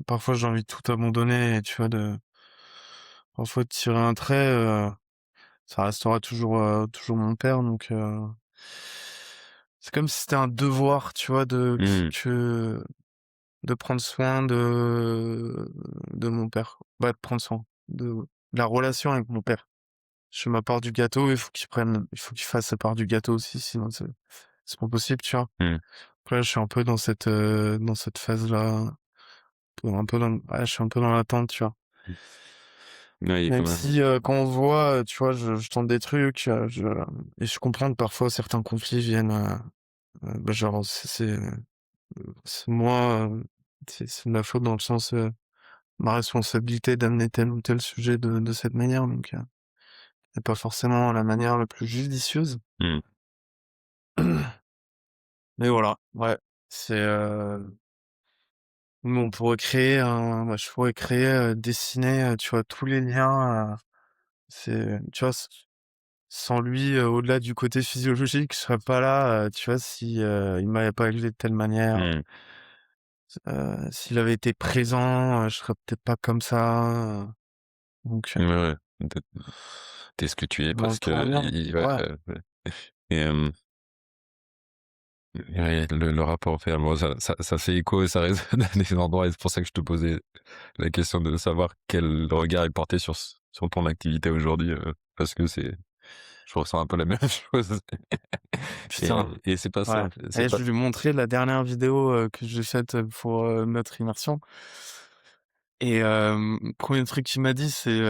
parfois j'ai envie de tout abandonner et tu vois, parfois de tirer un trait, ça restera toujours mon père donc c'est comme si c'était un devoir, tu vois? mmh, De prendre soin de mon père. Bah, de prendre soin de la relation avec mon père. Je fais ma part du gâteau, il faut qu'il fasse sa part du gâteau aussi, sinon c'est pas possible, tu vois? mmh, Après là, je suis un peu dans cette phase-là, un peu dans ouais, je suis un peu dans l'attente, tu vois? mmh. Oui, quand Même même. si, quand on se voit, tu vois, je tente des trucs, et je comprends que parfois certains conflits viennent, bah, genre c'est moi, c'est de ma faute dans le sens, ma responsabilité d'amener tel ou tel sujet de cette manière, donc c'est pas forcément la manière la plus judicieuse. Mmh, Mais voilà, ouais, c'est, nous on pourrait créer je pourrais créer, dessiner, tu vois, tous les liens, tu vois, sans lui, au-delà du côté physiologique, je serais pas là, tu vois, si, il m'avait pas élevé de telle manière, mmh. s'il avait été présent, je serais peut-être pas comme ça, donc Ouais, ouais, tu es ce que tu es dans le parce tout va que bien. i ouais, Ouais, ouais et ouais, le rapport au père, bon ça fait écho et ça résonne à des endroits et c'est pour ça que je te posais la question de savoir quel regard est porté sur ton activité aujourd'hui, parce que je ressens un peu la même chose putain. et c'est pas Ouais, simple, c'est et pas je lui ai montré la dernière vidéo, que j'ai faite, pour, notre immersion et 1er truc qu'il m'a dit, c'est,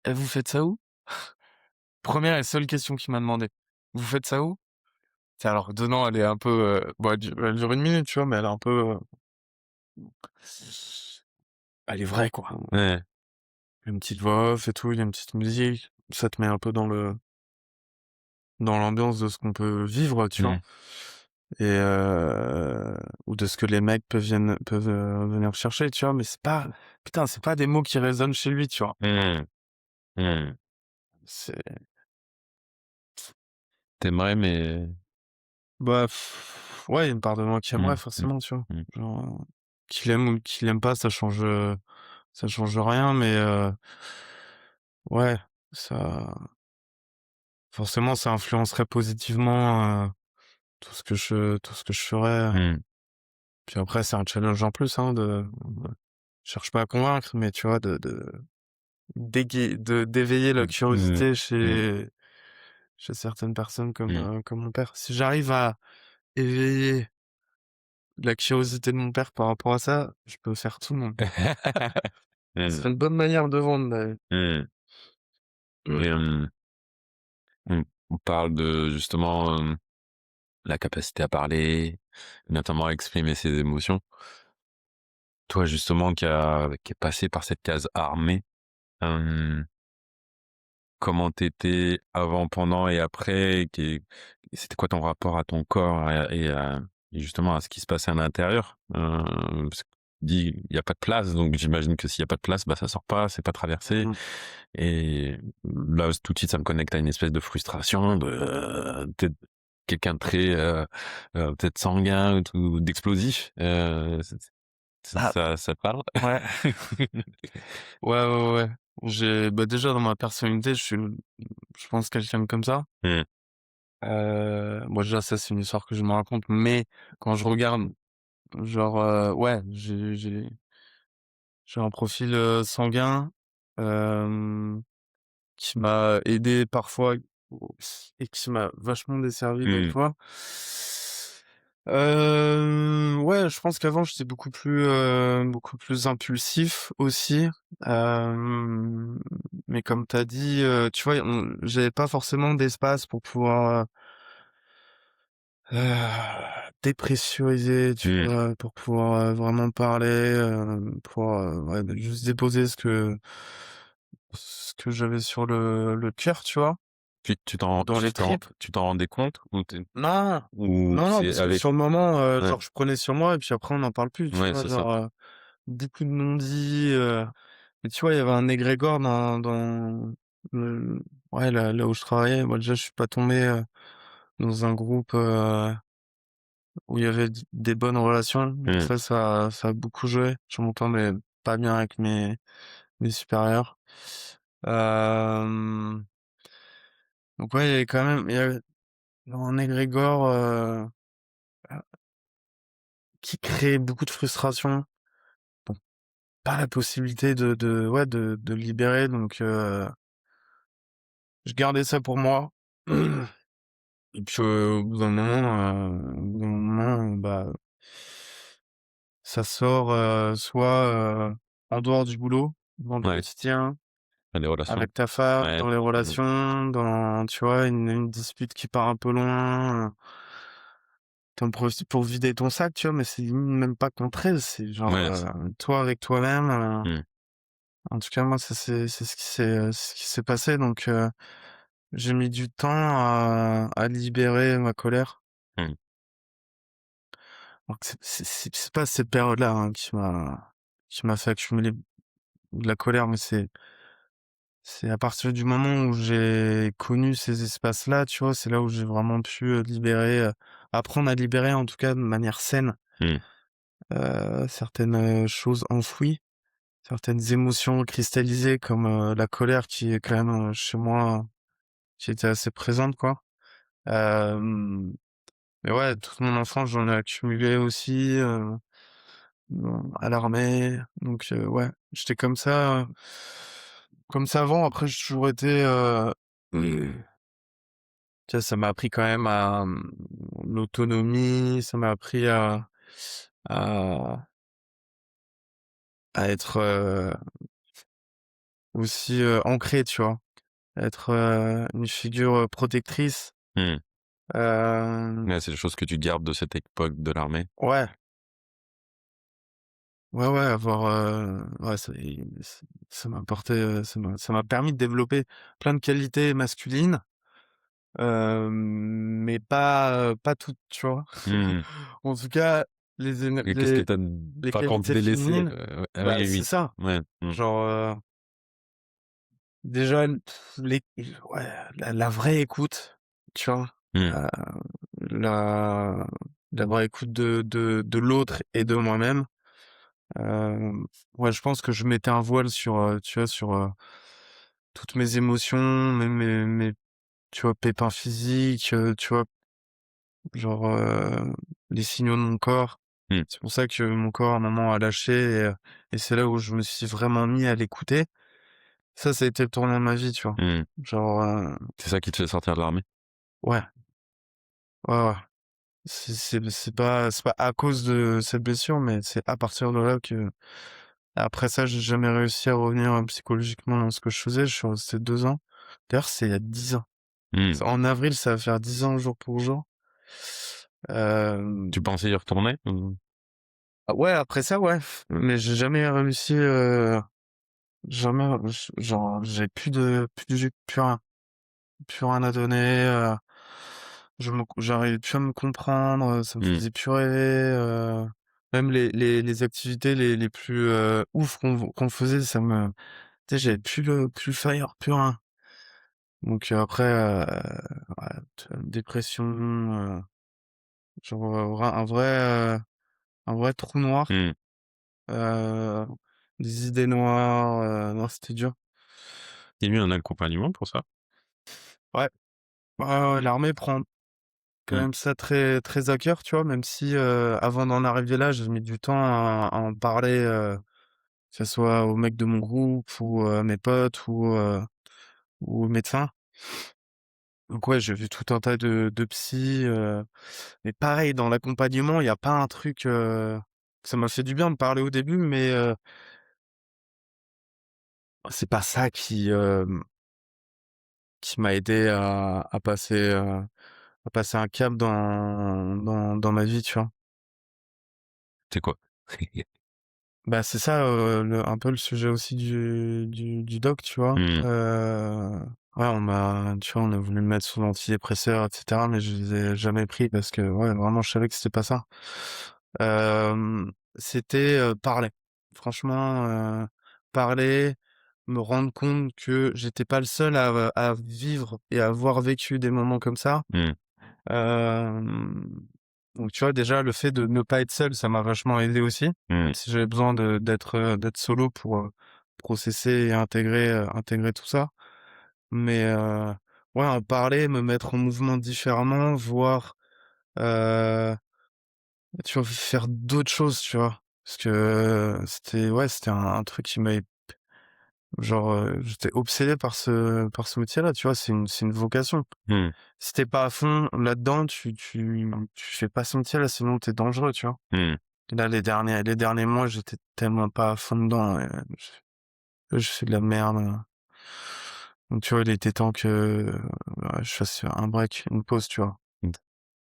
«Eh, vous faites ça où?» Première et seule question qu'il m'a demandé. «Vous faites ça où?» Tu alors dedans, elle est un peu, bon, elle dure 1 minute, tu vois? Mais elle est un peu, elle est vraie, quoi. Ouais. Il y a une petite voix off et tout, il y a une petite musique. Ça te met un peu dans l'ambiance de ce qu'on peut vivre, tu vois? Mmh. Et ou de ce que les mecs peuvent, venir chercher, tu vois? Mais c'est pas putain, c'est pas des mots qui résonnent chez lui, tu vois? Mmh. Mmh. C'est Tu mais bah, ouais, il y a une part de moi qui aimerait mmh. Mmh. forcément, tu vois? Mmh. Genre, qu'il aime ou qu'il aime pas, ça change rien, mais ouais, ça forcément, ça influencerait positivement, tout ce que je ferais. Mmh. Puis après, c'est un challenge en plus, hein, je cherche pas à convaincre, mais tu vois, d'éveiller la Mmh. curiosité Mmh. chez certaines personnes Mmh. comme mon père. Si j'arrive à éveiller la curiosité de mon père par rapport à ça, je peux faire tout le monde. Ce Mmh. serait une bonne manière de vendre, d'ailleurs. Mmh. Et on parle de justement, la capacité à parler, notamment à exprimer ses émotions. Toi justement qui est passé par cette case armée, hem, comment t'étais avant, pendant et après? C'était quoi ton rapport à ton corps et justement à ce qui se passait à l'intérieur? Parce que tu dis: «Il y a pas de place», donc j'imagine que s'il y a pas de place, bah, ça sort pas, c'est pas traversé Mmh. et là, tout de suite, ça me connecte à une espèce de frustration de, peut-être quelqu'un de très, peut-être sanguin ou d'explosif, Ah, ça te parle? ouais. Ouais, ouais, ouais. Bah, déjà dans ma personnalité, je pense quelqu'un comme ça. Mmh. Moi déjà ça c'est une histoire que je me raconte, mais quand je regarde, genre, ouais, j'ai un profil, sanguin, hem, qui m'a aidé parfois et qui m'a vachement desservi d'autres Mmh. fois. Ouais, je pense qu'avant j'étais beaucoup plus impulsif aussi, hem, mais comme tu as dit, tu vois, j'avais pas forcément d'espace pour pouvoir, dépressuriser, tu Mmh. vois? Pour pouvoir, vraiment parler, pour, ouais, bah, juste déposer ce que j'avais sur le cœur, tu vois? Dans les tripes. Tu t'en rendais compte Non! ou Non, non, c'est parce que avec sur le moment, ouais, genre je prenais sur moi et puis après on n'en parle plus, tu ouais, vois? c'est ça. Genre, beaucoup de non-dits, mais tu vois, il y avait un égrégore dans le ouais, là où je travaillais. Moi déjà je suis pas tombé, dans un groupe, où il y avait des bonnes relations, donc Mmh. ça a beaucoup joué. Je m'entendais pas bien avec mes supérieurs. Hem, donc ouais, il y avait un égrégore, qui créait beaucoup de frustration. Bon, pas la possibilité ouais, de libérer, donc je gardais ça pour moi. Et puis, au bout d'un moment, bah, ça sort, soit, en dehors du boulot, dans le Ouais, quotidien, les relations. avec ta femme, Ouais. dans les Mmh. relations, dans tu vois, une dispute qui part un peu loin, tu profites pour vider ton sac, tu vois? Mais c'est limite même pas contre elle, c'est genre, Ouais, toi avec toi-même, mmh. en tout cas moi ça c'est ce qui s'est passé, donc j'ai mis du temps à libérer ma colère. Mmh. Donc c'est pas cette période-là, hein, qui m'a fait accumuler de la colère, mais c'est à partir du moment où j'ai connu ces espaces-là, tu vois? C'est là où j'ai vraiment pu, libérer, apprendre à libérer en tout cas de manière saine, Mmh. certaines, choses enfouies, certaines émotions cristallisées comme, la colère qui est quand même, chez moi, qui était assez présente, quoi. Hem, mais ouais, toute mon enfance, j'en ai accumulé aussi, à l'armée, donc ouais, j'étais comme ça avant. Après, j'ai toujours été, tu vois, ça m'a appris quand même à, l'autonomie, ça m'a appris à être, aussi, ancré, tu vois? Être, une figure, protectrice. Mmh. Hem, Ouais, c'est des choses que tu gardes de cette époque de l'armée? ouais, ouais, ouais, avoir, ouais, ça m'a apporté, ça m'a permis de développer plein de qualités masculines, mais pas toutes, tu vois? Mmh. En tout cas, Et qu'est-ce que tu as les par contre qualités délaissé? féminines, Ouais. Ah bah, oui, c'est oui. ça. Ouais. Mmh. Genre, déjà les ouais, la vraie écoute, tu vois? Mmh. Heu, la la vraie écoute de l'autre et de moi-même. Hem, ouais, je pense que je mettais un voile sur, tu vois, sur, toutes mes émotions, même mes tu vois, pépins physiques, tu vois? Genre, les signaux de mon corps. Mmh. C'est pour ça que mon corps, à un moment, a lâché et c'est là où je me suis vraiment mis à l'écouter. Ça a été le tournant de ma vie, tu vois? Mmh. Genre, C'est ça qui te fait sortir de l'armée? ouais, ouais, ouais. C'est pas à cause de cette blessure, mais c'est à partir de là que après ça, j'ai jamais réussi à revenir, psychologiquement dans ce que je faisais. Je suis resté 2 ans. D'ailleurs, c'est il y a 10 ans. Mmh. En avril, ça va faire 10 ans jour pour jour. Hem, Tu pensais y retourner ou? ouais, après ça, ouais, mais j'ai jamais réussi, jamais, genre, j'ai plus rien, plus rien à donner, j'arrivais plus à me comprendre, ça me Mmh. faisait plus rêver, même les activités les plus, ouf qu'on faisait, tu sais, j'avais plus le fire, plus rien. Donc après, ouais, dépression, genre, un vrai trou noir, Mmh. heu, des idées noires, non, c'était dur. Tu as eu un accompagnement pour ça? Ouais, ouais, ouais, l'armée prend quand Mmh. même ça très très à cœur, tu vois? Même si, avant d'en arriver là, j'ai mis du temps à en parler, que ça soit aux mecs de mon groupe ou, à mes potes ou aux médecins. Donc ouais, j'ai vu tout un tas de psy, mais pareil dans l'accompagnement, il y a pas un truc, ça m'a fait du bien de parler au début, mais, c'est pas ça qui m'a aidé à passer un cap dans ma vie, tu vois? C'est quoi? Bah, c'est ça, le un peu le sujet aussi du doc, tu vois? Mmh. Ouais, tu vois, on a voulu me mettre sous antidépresseurs et cetera, mais je les ai jamais pris parce que, ouais, vraiment, je savais que c'était pas ça. C'était, parler. Franchement, parler, me rendre compte que j'étais pas le seul à vivre et à avoir vécu des moments comme ça. Mmh. Hem, donc tu vois, déjà, le fait de ne pas être seul, ça m'a vachement aidé aussi, même Mmh. si j'avais besoin d'être solo pour, processer et intégrer tout ça. Mais, ouais, en parler, me mettre en mouvement différemment, voir, heu, tu vois, faire d'autres choses, tu vois? Parce que, c'était un truc qui m'avait genre, j'étais obsédé par ce métier-là, tu vois? C'est une vocation. Mmh. Si tu pas à fond là-dedans, tu fais pas ce métier-là, sinon t'es dangereux, tu vois? Mmh. Et là, les derniers mois, j'étais tellement pas à fond dedans et je fais de la merde, donc tu vois, il était temps que, ouais, je fasse un break, une pause, tu vois? Mmh.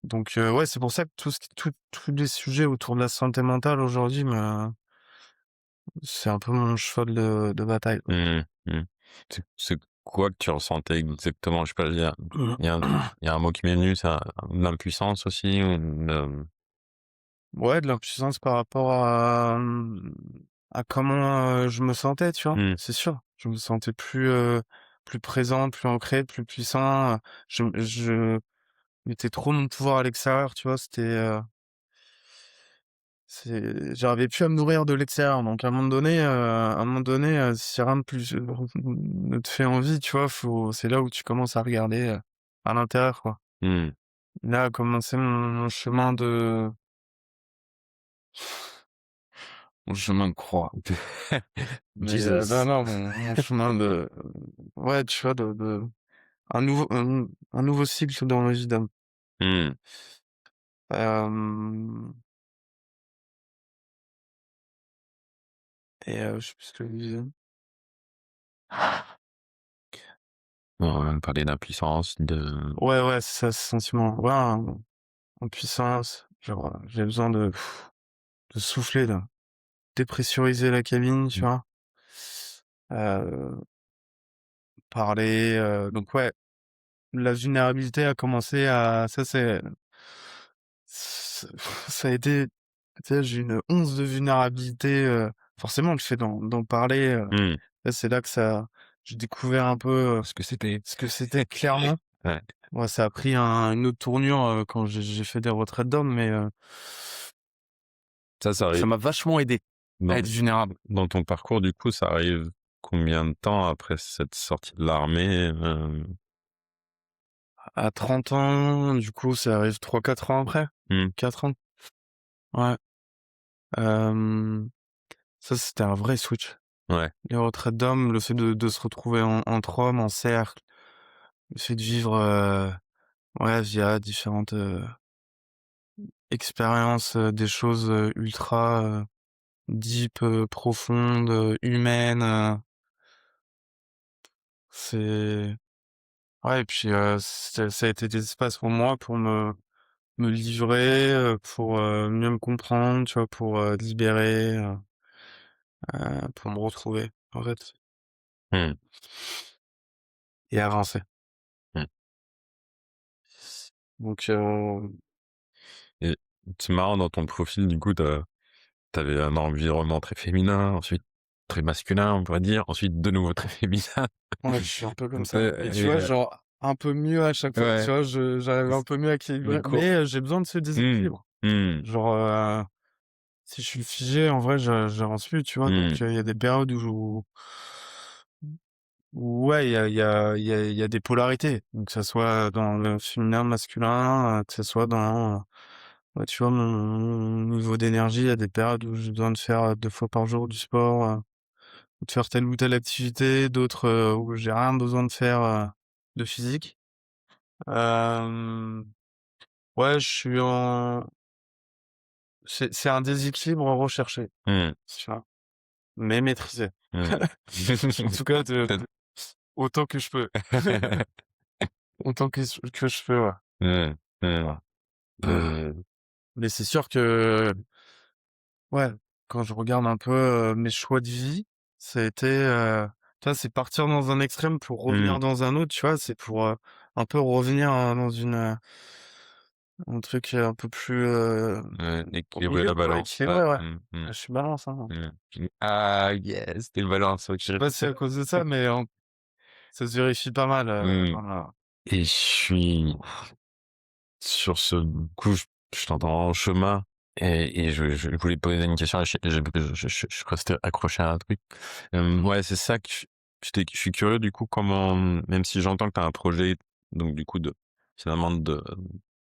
Donc ouais, c'est pour ça que tous les sujets autour de la santé mentale aujourd'hui c'est un peu mon cheval de bataille, quoi. Mmh. Mmh. C'est quoi que tu ressentais exactement? Je sais pas, il y a un il y a un mot qui m'est venu, c'est l'impuissance aussi ou Ouais, de l'impuissance par rapport à comment, je me sentais, tu vois? Mmh. C'est sûr. Je me sentais plus présent, plus ancré, plus puissant, je mettais trop mon pouvoir à l'extérieur, tu vois? J'arrivais plus à me nourrir de l'extérieur, donc à un moment donné, si rien de plus, ne te fait envie, tu vois? C'est là où tu commences à regarder, à l'intérieur, quoi. Mmh. Là a commencé mon chemin de croix. Mais, non, Jesus. non, mon chemin ouais, tu vois, un nouveau cycle dans ma vie d'homme. Mmh. Hem et je sais plus ce que je disais. On va même parler d'impuissance, de Ouais, ouais, c'est ça, ce sentiment. Ouais, en puissance, genre, j'ai besoin de souffler là. dépressuriser la cabine, tu Mmh. vois? Heu, parler, donc ouais, la vulnérabilité a commencé à ça c ça a été tu sais, j'ai une once de vulnérabilité, forcément le fait d'en parler, Mmh. là, c'est là que ça j'ai découvert un peu, Ce que c'était. ce que c'était clairement. Ouais. Ouais, ça a pris une autre tournure, quand j'ai fait des retraites d'hommes, mais Ça ça arrive m'a vachement aidé à dans être vulnérable. dans ton parcours, du coup, ça arrive combien de temps après cette sortie de l'armée? À 30 ans, du coup, ça arrive 3-4 ans après. Mmh. 4 ans? Ouais. Hem, Ça, c'était un vrai switch. Ouais. Les retraites d'hommes, le fait de se retrouver entre hommes, en cercle, le fait de vivre, ouais, via différentes, expériences, des choses, ultra, deep, profondes, humaines, c'est ouais et puis, ça a été des espaces pour moi pour me livrer, pour, mieux me comprendre, tu vois? Pour, libérer, pour me retrouver, en fait Mmh. et avancer. Mmh. Donc, Et c'est marrant dans ton profil, du coup, t'avais un environnement très féminin, ensuite très masculin, on pourrait dire, ensuite de nouveau très féminin. ouais, je suis un peu comme Donc, ça et tu vois, genre, un peu mieux à chaque fois, tu ouais, vois? J'arrive un peu mieux à mais équilibrer, co mais, j'ai besoin de ce mmh, déséquilibre. mmh, Genre, si je suis figé, en vrai, j'avance plus, tu vois? Donc, mmh, il y a des périodes où ouais, il y a des polarités. Donc que ça soit dans le féminin, le masculin, que ça soit dans, ouais, tu vois, mon niveau d'énergie, il y a des périodes où j'ai besoin de faire, 2 fois par jour du sport, ou de faire telle ou telle activité, d'autres, où j'ai rien besoin de faire, de physique. Hem, ouais, je suis en c'est un déséquilibre recherché, mmh, tu vois? Mais maîtrisé. mmh. En tout cas, de autant que je peux. Autant que je peux, ouais. Mmh, mmh, Voilà. mmh, Mais c'est sûr que, ouais, quand je regarde un peu, mes choix de vie, ça a été, tu vois, c'est partir dans un extrême pour mmh, revenir dans un autre, tu vois? C'est pour, un peu revenir, dans un truc, un peu plus, ouais, au équilibrer milieu, la quoi, balance, ouais, équilibré, ouais. mmh, mmh, Je suis balance, hein. mmh. Ah yes, tu balance, OK. Je sais pas si c'est à cause de ça, mais ça se vérifie pas mal, Mmh, voilà. et je suis sur ce coup, je t'entends en chemin et je voulais poser une question et je suis resté accroché à un truc. Ouais, c'est ça que je suis curieux du coup comment, même si j'entends que tu as un projet, donc du coup de finalement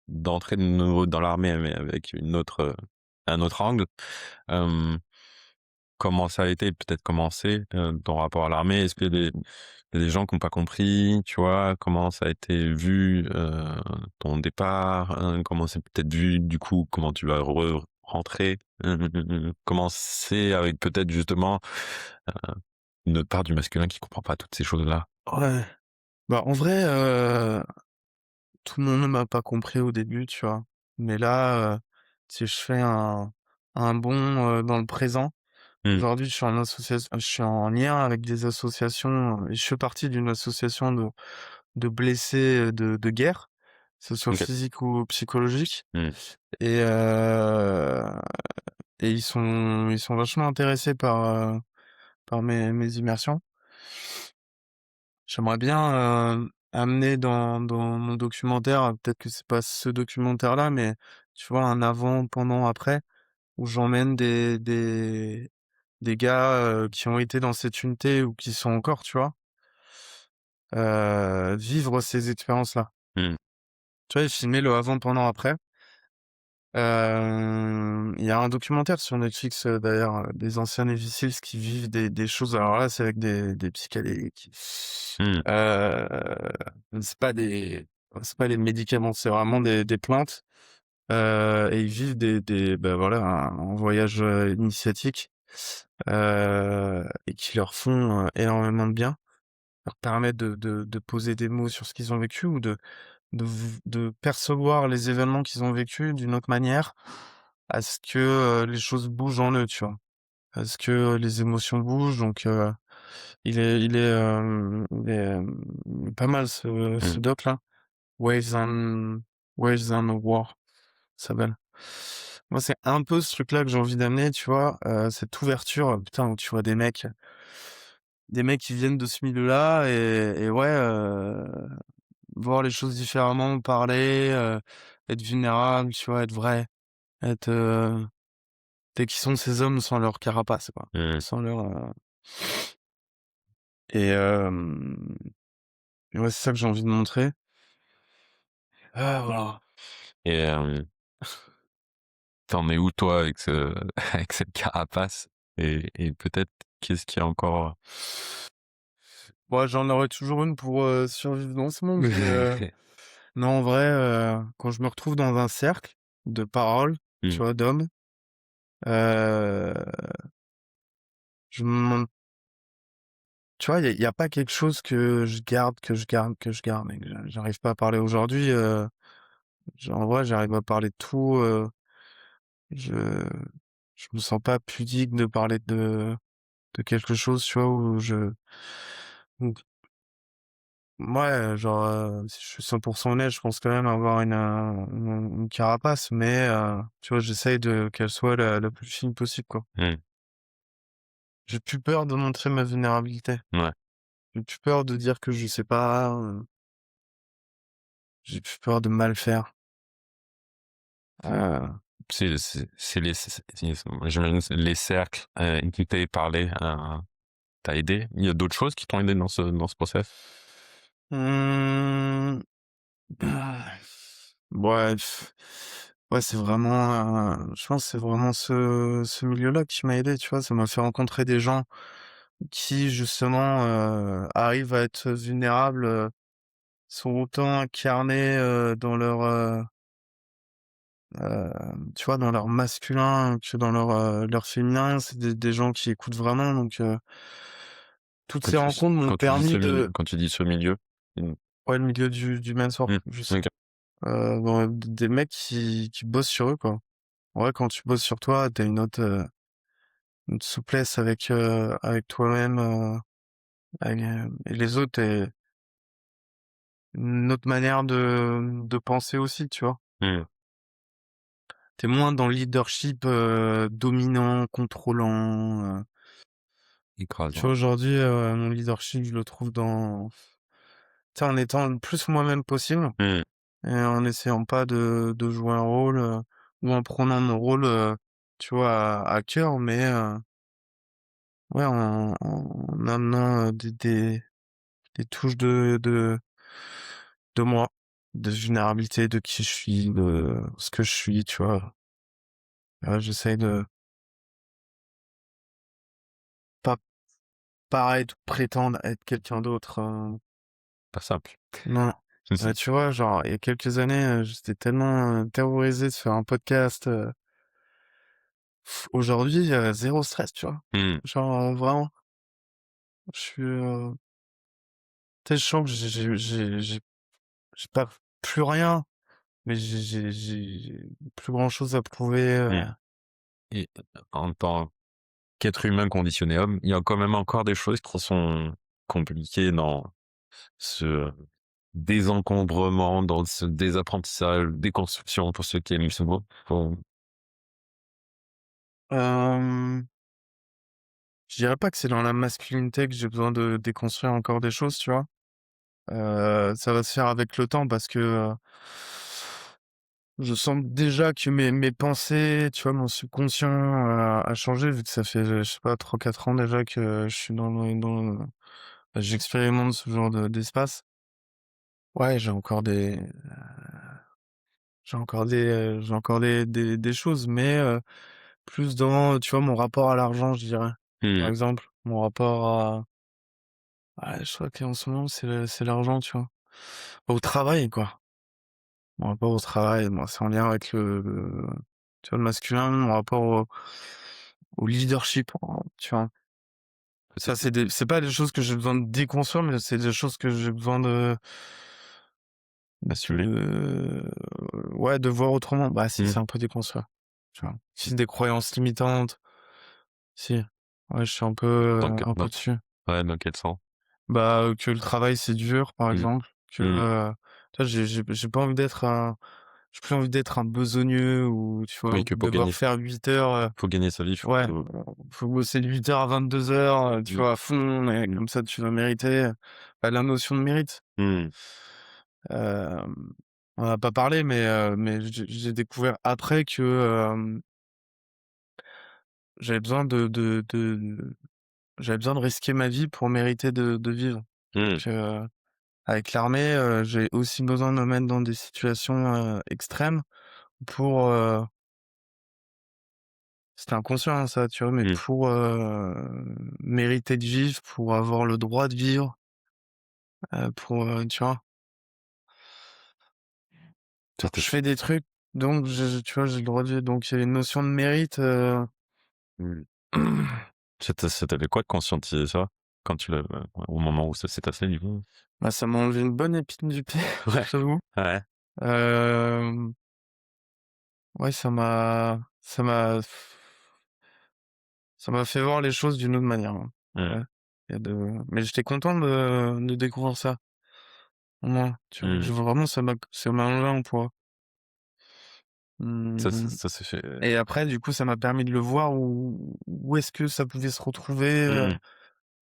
d'entrer de nouveau dans l'armée, mais avec un autre angle. Hem, Comment ça a été? Peut-être commencer, ton rapport à l'armée? Est-ce qu'il y a des gens qui ont pas compris, tu vois? Comment ça a été vu, ton départ? Comment c'est peut-être vu, du coup, comment tu vas rentrer? Comment c'est avec peut-être justement, une autre part du masculin qui comprend pas toutes ces choses-là? Ouais. Bah, en vrai, tout le monde ne m'a pas compris au début, tu vois? Mais là, si je fais un bond, dans le présent, Mmh, aujourd'hui, je suis en lien avec des associations, et je fais partie d'une association de blessés, de guerre, que ce soit OK. physique ou psychologique Mmh, et ils sont vachement intéressés par mes immersions. J'aimerais bien, amener dans mon documentaire, peut-être que c'est pas ce documentaire-là, mais tu vois, un avant, pendant, après, où j'emmène des gars, qui ont été dans cette unité ou qui sont encore, tu vois? Vivre ces expériences-là. mmh, Tu vois, et filmer le avant, pendant, après. Il y a un documentaire sur Netflix, d'ailleurs, des anciens Navy Seals qui vivent des choses, alors là, c'est avec des psychédéliques. mmh, Heu, c'est pas des c'est pas les médicaments, c'est vraiment des plantes, et ils vivent bah, voilà, un voyage, initiatique, et qui leur font, énormément de bien. Leur permettent de poser des mots sur ce qu'ils ont vécu ou de percevoir les événements qu'ils ont vécus d'une autre manière à ce que, les choses bougent en eux, tu vois? parce que les émotions bougent, donc il est pas mal ce Mmh. doc là. Waves and Waves and War, ça s'appelle. Moi, c'est un peu ce truc-là que j'ai envie d'amener, tu vois, cette ouverture, putain, où tu vois des mecs qui viennent de ce milieu-là et ouais, voir les choses différemment, parler, être vulnérable, tu vois, être vrai, être, tu qui sont ces hommes sans leur carapace, quoi, Mmh. sans leur, et ouais, c'est ça que j'ai envie de montrer. Voilà. Et tu es où toi avec ce avec cette carapace? Et peut-être qu'est-ce qu'il y a encore Moi, j'en aurais toujours une pour, survivre dans ce monde, mais non, en vrai, quand je me retrouve dans un cercle de paroles, tu Mmh. vois, d'hommes, heu, je me demande, tu vois, il y a pas quelque chose que je garde, mec. J'arrive pas à parler aujourd'hui, en vrai, j'arrive à parler de tout, je je me sens pas pudique de parler de quelque chose, tu vois, où je où ouais, genre, si je suis 100 honnête, je pense quand même avoir une carapace, mais tu vois, j'essaye de qu'elle soit la plus fine possible, quoi. Mmh. J'ai plus peur de montrer ma vulnérabilité. Ouais. J'ai plus peur de dire que je sais pas, j'ai plus peur de mal faire. Heu, C'est les j'imagine que c'est les cercles, qui t'avaient parlé, t'a aidé? Il y a d'autres choses qui t'ont aidé dans ce process? mmh, ouais, ouais, c'est vraiment, je pense que c'est vraiment ce milieu-là qui m'a aidé, tu vois? Ça m'a fait rencontrer des gens qui justement, arrivent à être vulnérables, sont autant incarnés, dans leur, tu vois, dans leur masculin que dans leur féminin. C'est des gens qui écoutent vraiment, donc toutes ces rencontres m'ont permis de Quand tu dis ce milieu? Mmh. ouais, le milieu du men's Mmh. sport, juste, OK. dans des mecs qui bossent sur eux, quoi. Ouais, quand tu bosses sur toi, tu as une souplesse avec toi-même, et les autres et une autre manière de penser aussi, tu vois? Mmh. T'es moins dans le leadership, dominant, contrôlant, tu vois, Écrasant. aujourd'hui, mon leadership, je le trouve dans tu sais, en étant le plus moi-même possible Mmh. et en essayant pas de jouer un rôle, ou en prenant mon rôle, tu vois, à cœur, mais ouais, en amenant, des touches de moi, de vulnérabilité, de qui je suis, de ce que je suis, tu vois? J'essaye de pas paraître, prétendre être quelqu'un d'autre, Pas simple. non. C'est Tu vois, genre, il y a quelques années, j'étais tellement, terrorisé de faire un podcast, aujourd'hui, 0 stress, tu vois? mmh. Genre, vraiment, je suis, tu sais, je sens que j'ai pas plus rien, mais j'ai plus grand chose à prouver, Mmh. Et en tant qu'être humain conditionné homme, il y a quand même encore des choses qui sont compliquées dans ce désencombrement, dans ce désapprentissage, déconstruction pour ceux qui aiment ce mot. Pour hem, je dirais pas que c'est dans la masculinité que j'ai besoin de déconstruire encore des choses, tu vois? Ça va se faire avec le temps parce que, je sens déjà que mes pensées, tu vois, mon subconscient, a changé vu que ça fait, je sais pas 3 4 ans déjà que je suis bah, j'expérimente ce genre d'espace. Ouais, j'ai encore des choses, mais plus dans, tu vois, mon rapport à l'argent, je dirais. Par mmh. exemple, mon rapport à ouais, je crois qu'en ce moment, c'est l'argent, tu vois? Au travail, quoi. Mon rapport au travail, moi, c'est en lien avec tu vois, le masculin, mon rapport au leadership, tu vois? Ça, Peut-être c'est pas des choses que j'ai besoin de déconstruire, mais c'est des choses que j'ai besoin assumer. de ouais, de voir autrement. Bah si, Mmh. c'est un peu déconstruire, tu vois? C'est des croyances limitantes, Si. Ouais, je suis Dans que un peu dans dessus. ouais, dans quel sens? Bah, que le travail c'est dur, par Mmh. exemple, que, Mmh. tu vois, j'ai pas envie d'être un j'ai plus envie d'être un besogneux ou tu vois, Oui, que devoir faire 8 heures, pour gagner sa vie, ouais, faut bosser de 8 heures à 22 heures, tu mmh, vois, à fond et comme ça tu vas mériter, bah, la notion de mérite. mmh, Hem, on en a pas parlé mais j'ai découvert après que, j'avais besoin j'avais besoin de risquer ma vie pour mériter de vivre. mmh, Donc avec l'armée, j'ai aussi besoin de me mettre dans des situations, extrêmes pour, c'était inconscient, hein, ça, tu vois? Mais mmh. pour, mériter de vivre, pour avoir le droit de vivre, pour, tu vois? Ça t'a Je fais des trucs, donc tu vois, j'ai le droit de vivre, donc il y a une notion de mérite, mmh, ça t'avait quoi de conscientiser ça? Quand tu l'as au moment où ça s'est passé du coup? bah, ça m'a enlevé une bonne épine du pied, Ouais, j'avoue. ouais, Hem, ouais, ça m'a fait voir les choses d'une autre manière, hein. mmh, Ouais, et de mais j'étais content de découvrir ça, au moins, tu vois? mmh. Je vois vraiment ça m'a enlevé un poids. Mmh, Ça s'est fait et après du coup, ça m'a permis de le voir où est-ce que ça pouvait se retrouver, mmh,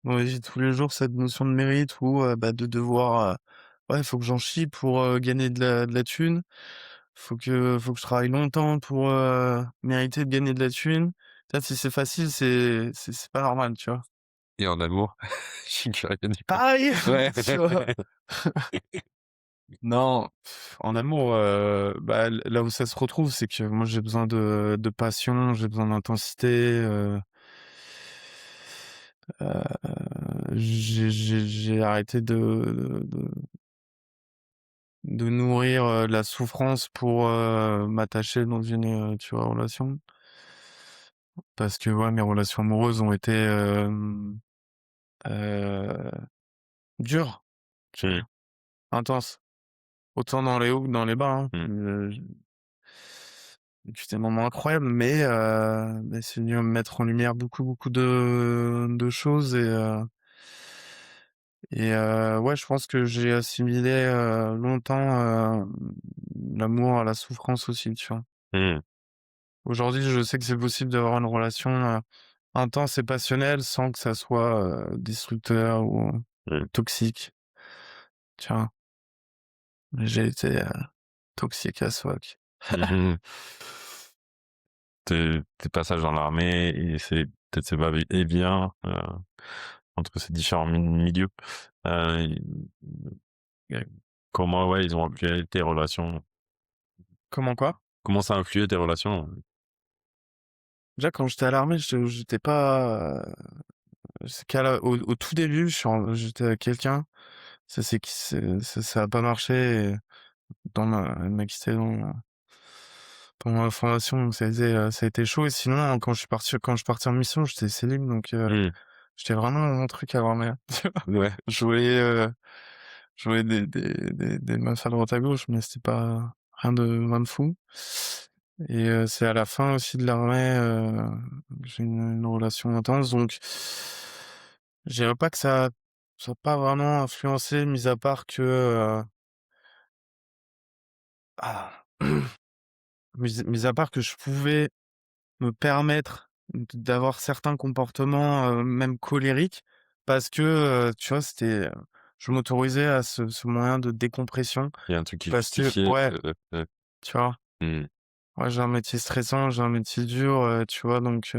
dans la vie de tous les jours, cette notion de mérite ou, bah, de devoir, ouais, faut que j'en chie pour, gagner de la thune. Faut que je travaille longtemps pour, mériter de gagner de la thune. Tu vois, si c'est facile, c'est pas normal, tu vois? et en amour? Je suis curieux du coup. Pareil, Ouais. tu vois? Non, en amour, bah, là où ça se retrouve, c'est que moi j'ai besoin de passion, j'ai besoin d'intensité, j'ai arrêté de nourrir, la souffrance pour, m'attacher dans une, tu vois, relation. Parce que, ouais, mes relations amoureuses ont été, heu, dures, tu Mmh, vois? Intenses. Autant dans les hauts que dans les bas, hein. mmh, J'ai vécu des moments incroyables, mais c'est venu me mettre en lumière beaucoup, beaucoup de choses ouais, je pense que j'ai assimilé, longtemps, l'amour à la souffrance aussi, tu vois? mmh, Aujourd'hui, je sais que c'est possible d'avoir une relation, intense et passionnelle sans que ça soit, destructeur ou mmh. toxique, tu vois? Mais j'ai été, toxique as fuck. Mmh mh. Tes passages dans l'armée et c'est peut-être c'est va-et-vient, entre ces différents milieux, heu, et comment, ouais, ils ont influé tes relations? Comment quoi? Comment ça a influé tes relations? Déjà quand j'étais à l'armée, j'étais pas, c'est qu'à la au tout début, j'étais avec quelqu'un, ça a pas marché et elle m'a quitté pendant la formation, donc ça a été chaud et sinon quand je suis parti en mission, j'étais cellule donc Mmh. j'étais vraiment dans mon truc à l'armée, tu vois? Ouais. Je voyais, je voyais des meufs à droite à gauche, mais c'était pas rien de fou et c'est à la fin aussi de l'armée, que j'ai une relation intense donc je dirais pas que ça a pas vraiment influencé mis à part que, ah, mis à part que je pouvais me permettre d'avoir certains comportements, même colériques parce que, tu vois, je m'autorisais à ce moyen de décompression Il y a un truc qui parce que justifiait, ouais, tu vois? mmh, Ouais, j'ai un métier stressant, j'ai un métier dur, tu vois? Donc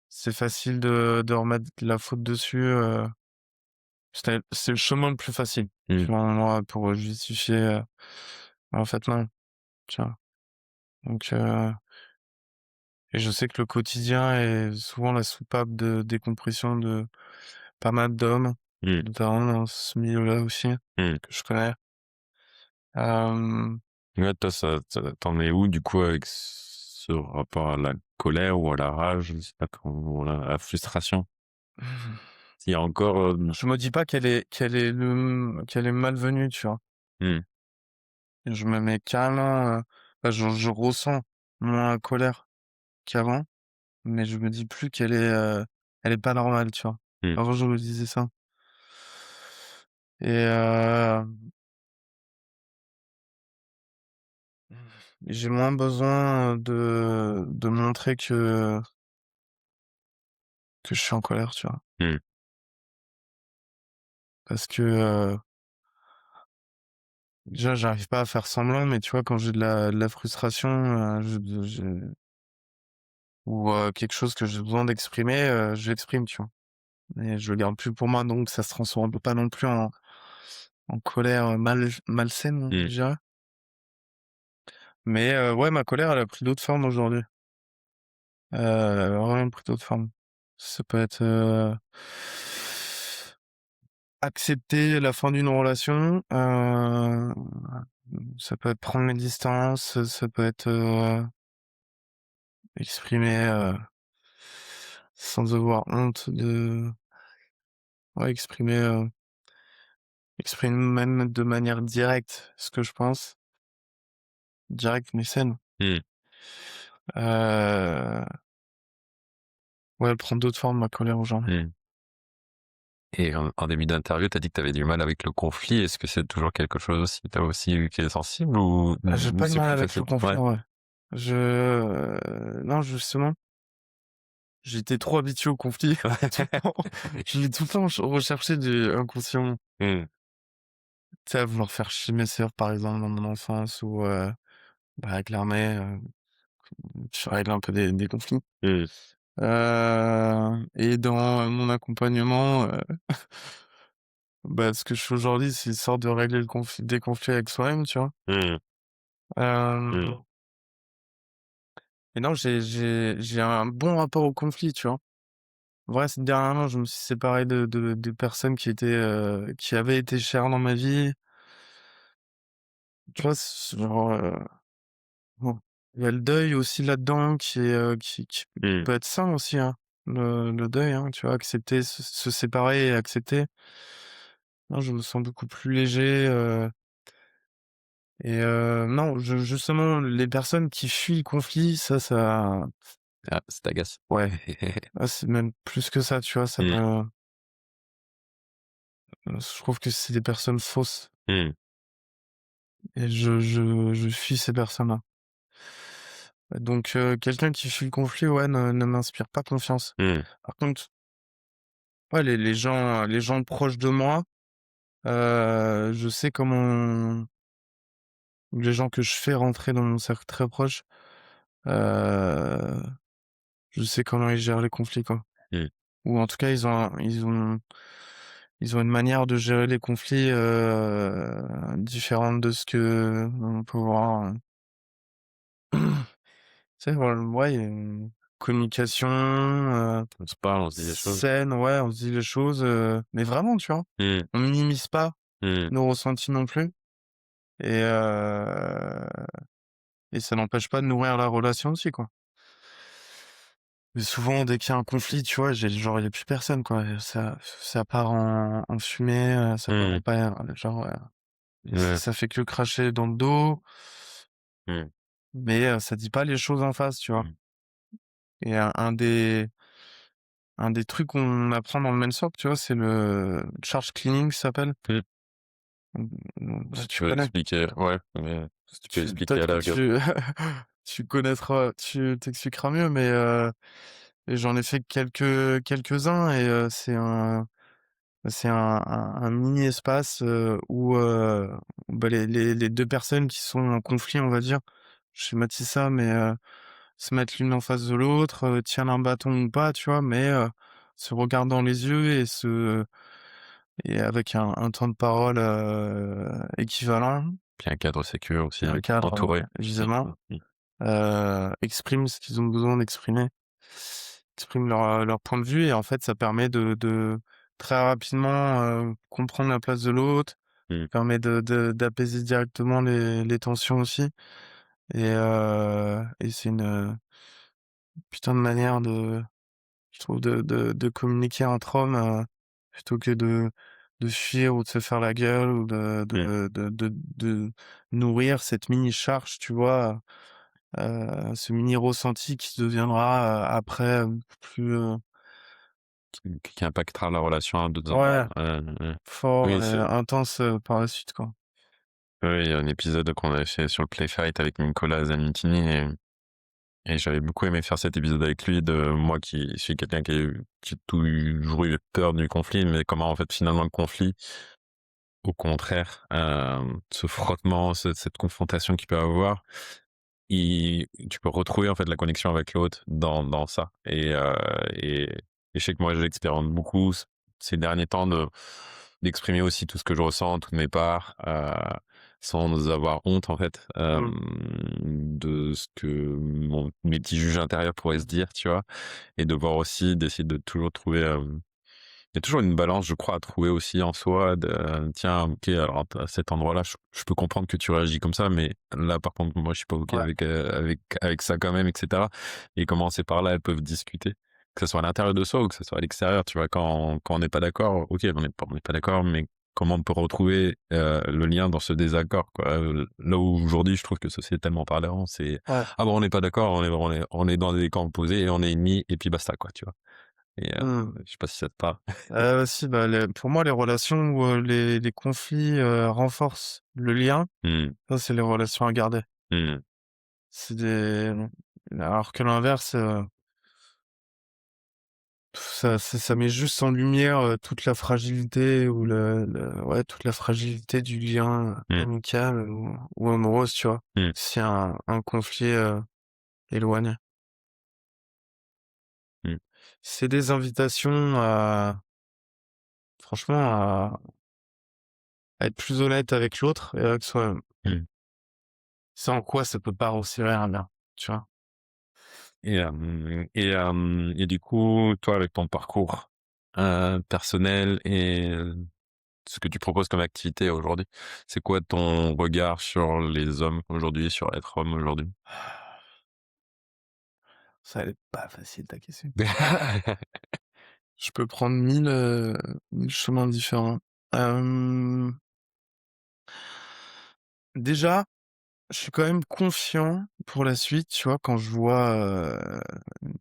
c'est facile de remettre la faute dessus, c'est le chemin le plus facile, mmh, tu vois? Moi, pour justifier, en fait, non, tu vois? Donc et je sais que le quotidien est souvent la soupape de décompression de pas mal d'hommes, mmh, notamment dans ce milieu-là aussi, mmh. que je connais. Hem, Ouais, toi, ça tu es où du coup avec ce rapport à la colère ou à la rage? Je sais pas comment ou la frustration? S'il y a encore, je me dis pas qu'elle est malvenue, tu vois? mmh, Et je me mets carrément, bah, je ressens moins la colère qu'avant, mais je me dis plus elle est pas normale, tu vois? Mmh. Avant, je me disais ça et j'ai moins besoin, de montrer que je suis en colère, tu vois? Mmh. Parce que, déjà, j'arrive pas à faire semblant, mais tu vois, quand j'ai de la frustration, je ou, quelque chose que j'ai besoin d'exprimer, je l'exprime, tu vois? Et je le garde plus pour moi, donc ça se transforme pas non plus en colère, malsaine, je Mmh. dirais. Mais, ouais, ma colère, elle a pris d'autres formes aujourd'hui. Elle a vraiment pris d'autres formes. Ça peut être, accepter la fin d'une relation, ça peut être prendre mes distances, ça peut être, exprimer, sans avoir honte de ouais, exprimer même de manière directe ce que je pense, directe mais saine. Mmh. Heu, ouais, elle prend d'autres formes, ma colère aujourd'hui. Mmh. Et en début d'interview, tu as dit que tu avais du mal avec le conflit. Est-ce que c'est toujours quelque chose aussi tu as aussi eu qui est sensible J'ai ou pas de c'est mal plus avec le facile? conflit, Ouais. en vrai. Non, justement, j'étais trop habitué au conflit. Tout le temps. Je l'ai tout le temps recherché du inconsciemment. Mmh. Tu sais, à vouloir faire chier mes sœurs, par exemple, dans mon enfance ou, bah, avec l'armée, je règle un peu des conflits. Mmh. Et dans mon accompagnement, bah, ce que je fais aujourd'hui, c'est une sorte de régler des conflits avec soi-même, tu vois? Mmh. Mmh. Hem et non, j'ai un bon rapport au conflit, tu vois? En vrai, dernièrement, je me suis séparé de personnes qui avaient été chères dans ma vie. Tu vois? Genre, bon, il y a le deuil aussi là-dedans qui est, qui Mmh. peut être sain aussi, hein. Le deuil, hein, tu vois? Accepter, se séparer et accepter. Non, je me sens beaucoup plus léger, et non, justement, les personnes qui fuient le conflit, ça Ah, ça t'agace? ouais, c'est même plus que ça, tu vois? Mmh. Je trouve que c'est des personnes fausses Mmh. et je fuis ces personnes-là. Donc quelqu'un qui fuit le conflit, ouais, ne m'inspire pas confiance. Mmh. Par contre, ouais, les gens proches de moi, je sais comment les gens que je fais rentrer dans mon cercle très proche, heu, je sais comment ils gèrent les conflits, quoi. Mmh. Ou en tout cas, ils ont une manière de gérer les conflits, différente de ce que on peut voir, tu sais, voilà, ouais, il y a une communication, On se parle, on se dit les choses. saine, ouais, on se dit les choses, mais vraiment, tu vois? Mmh. On minimise pas Mmh. nos ressentis non plus et ça n'empêche pas de nourrir la relation aussi, quoi. Mais souvent, dès qu'il y a un conflit, tu vois, il y a plus personne, quoi. Ça part en fumée, ça part en Mmh. paire, genre, Ouais. ça fait que cracher dans le dos, Mmh. mais ça dit pas les choses en face, tu vois? Mmh. Et un des trucs qu'on apprend dans le mentor, tu vois, c'est le charge cleaning, ça s'appelle. Mmh. Si Si tu tu veux connais? expliquer, ouais, mais si tu peux expliquer Peut-être à que la rigueur. tu connaîtras, tu t'expliqueras mieux, mais et j'en ai fait quelques-uns et c'est un mini espace, où, bah, les 2 personnes qui sont en conflit, on va dire, je schématise ça, mais se mettent l'une en face de l'autre, tiennent un bâton ou pas, tu vois? Mais se regardent dans les yeux et avec un temps de parole, équivalent, Puis un cadre sécure aussi, un hein, cadre, entouré. Mmh. évidemment, Mmh. Mmh. expriment ce qu'ils ont besoin d'exprimer, expriment leur point de vue et en fait, ça permet de très rapidement, comprendre la place de l'autre, Mmh. permet d'apaiser directement les tensions aussi et c'est une, putain de manière je trouve de communiquer entre hommes, plutôt que de fuir ou de se faire la gueule ou Mmh. de nourrir cette mini charge, tu vois? ce mini ressenti qui deviendra, après, plus, Qui impactera la relation à d'autres endroits. ouais, Ouais. fort Oui, et c'est intense, par la suite, quoi. oui, il y a un épisode qu'on avait fait sur le play fight avec Nicolas Zanintini et j'avais beaucoup aimé faire cet épisode avec lui de moi qui suis quelqu'un qui a toujours eu peur du conflit, mais comment en fait finalement le conflit, au contraire, ce frottement, cette confrontation qu'il peut avoir, tu peux retrouver en fait la connexion avec l'autre dans ça. Et je sais que moi j'expérimente beaucoup ces derniers temps d'exprimer aussi tout ce que je ressens, toutes mes parts, sans avoir honte en fait, Mmh. de ce que mes petits juges intérieurs pourraient se dire, tu vois. Et de voir aussi, d'essayer de toujours trouver, il y a toujours une balance, je crois, à trouver aussi en soi de, tiens, OK, alors à cet endroit-là, je peux comprendre que tu réagis comme ça, mais là, par contre, moi, je suis pas OK Ouais, avec ça quand même, et cetera. Et commencer par là, elles peuvent discuter, que ce soit à l'intérieur de soi ou que ce soit à l'extérieur, tu vois? Quand on n'est pas d'accord, OK, on n'est pas d'accord, mais comment on peut retrouver, le lien dans ce désaccord, quoi? Là où aujourd'hui, je trouve que sociétalement parlant, c'est: ouais. «Ah bon, on n'est pas d'accord, on est dans des camps opposés et on est ennemis et puis basta, quoi», tu vois? Et Mmh. je sais pas si ça te parle? Si, bah, les pour moi, les relations où, les conflits, renforcent le lien, Mmh. ça, c'est les relations à garder. Mmh. C'est des alors que l'inverse, ça met juste en lumière, toute la fragilité ou ouais, toute la fragilité du lien Mmh. amical ou amoureuse, tu vois? Mmh. Si un conflit, éloigné. Mmh. C'est des invitations à franchement, à être plus honnête avec l'autre et avec soi-même. Mmh. Sans quoi ça peut pas réussir un lien, tu vois? Et du coup, toi, avec ton parcours, personnel et ce que tu proposes comme activité aujourd'hui, c'est quoi ton regard sur les hommes aujourd'hui, sur être homme aujourd'hui? Ça elle est pas facile ta question. Je peux prendre 1000 chemins différents. Hem, déjà, je suis quand même confiant pour la suite, tu vois? Quand je vois,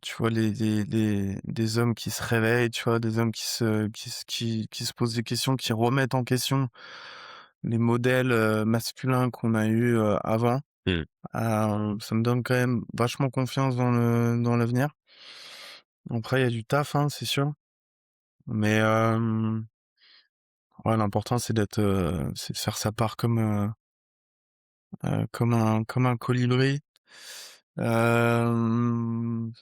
tu vois des hommes qui se réveillent, tu vois? Des hommes qui se posent des questions, qui remettent en question les modèles, masculins qu'on a eus, avant. Mmh. Ça me donne quand même vachement confiance dans l'avenir. Après il y a du taf, hein, c'est sûr, mais ouais, l'important c'est de faire sa part comme un colibri. Hem,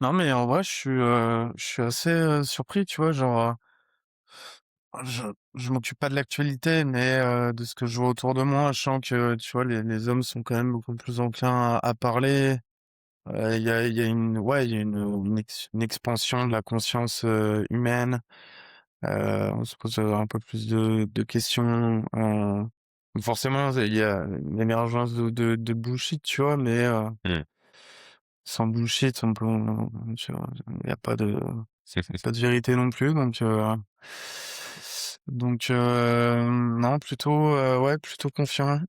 non, mais en vrai, je suis assez, surpris, tu vois? Genre, je je m'occupe pas de l'actualité, mais de ce que je vois autour de moi, je sens que, tu vois, les hommes sont quand même beaucoup plus enclins à parler. Il y a une ouais, il y a une expansion de la conscience, humaine. On se pose, un peu plus de questions, forcément, il y a une émergence de bullshit, tu vois? Mais Mmh. sans bullshit, tu vois? Il y a pas de vérité non plus, non, plutôt, ouais, plutôt confiant,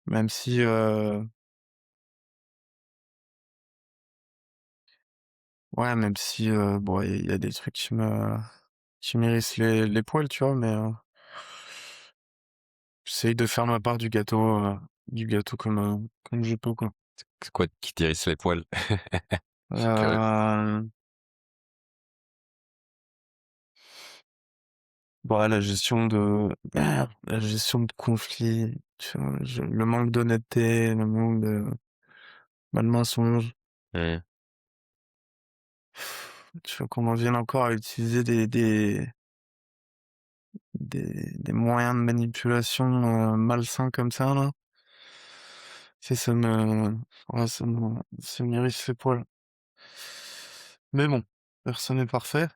même si, ouais, même si, bon, il y a des trucs qui m'hérissent les poils, tu vois? Mais j'essaye de faire ma part du gâteau comme je peux, quoi. C'est quoi qui t'hérisse les poils? Je suis curieux. Hem, bah, la gestion de conflits, tu vois? Le manque d'honnêteté, le manque de bah, le mensonge. Mmh. Tu vois? Qu'on en vienne encore à utiliser des moyens de manipulation, malsains comme ça, là. Ça me ouais, ça m'hérisse les poils. Mais bon, personne n'est parfait.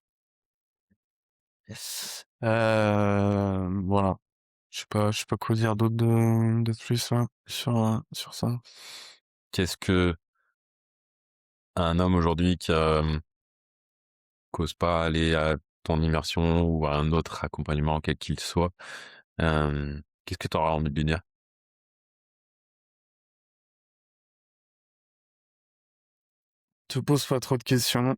Yes. Voilà. Je sais pas quoi dire d'autre de plus là, sur ça. Qu'est-ce que un homme aujourd'hui qui qu'ose pas aller à ton immersion ou à un autre accompagnement, quel qu'il soit, qu'est-ce que tu auras envie de lui dire? te pose pas trop de questions.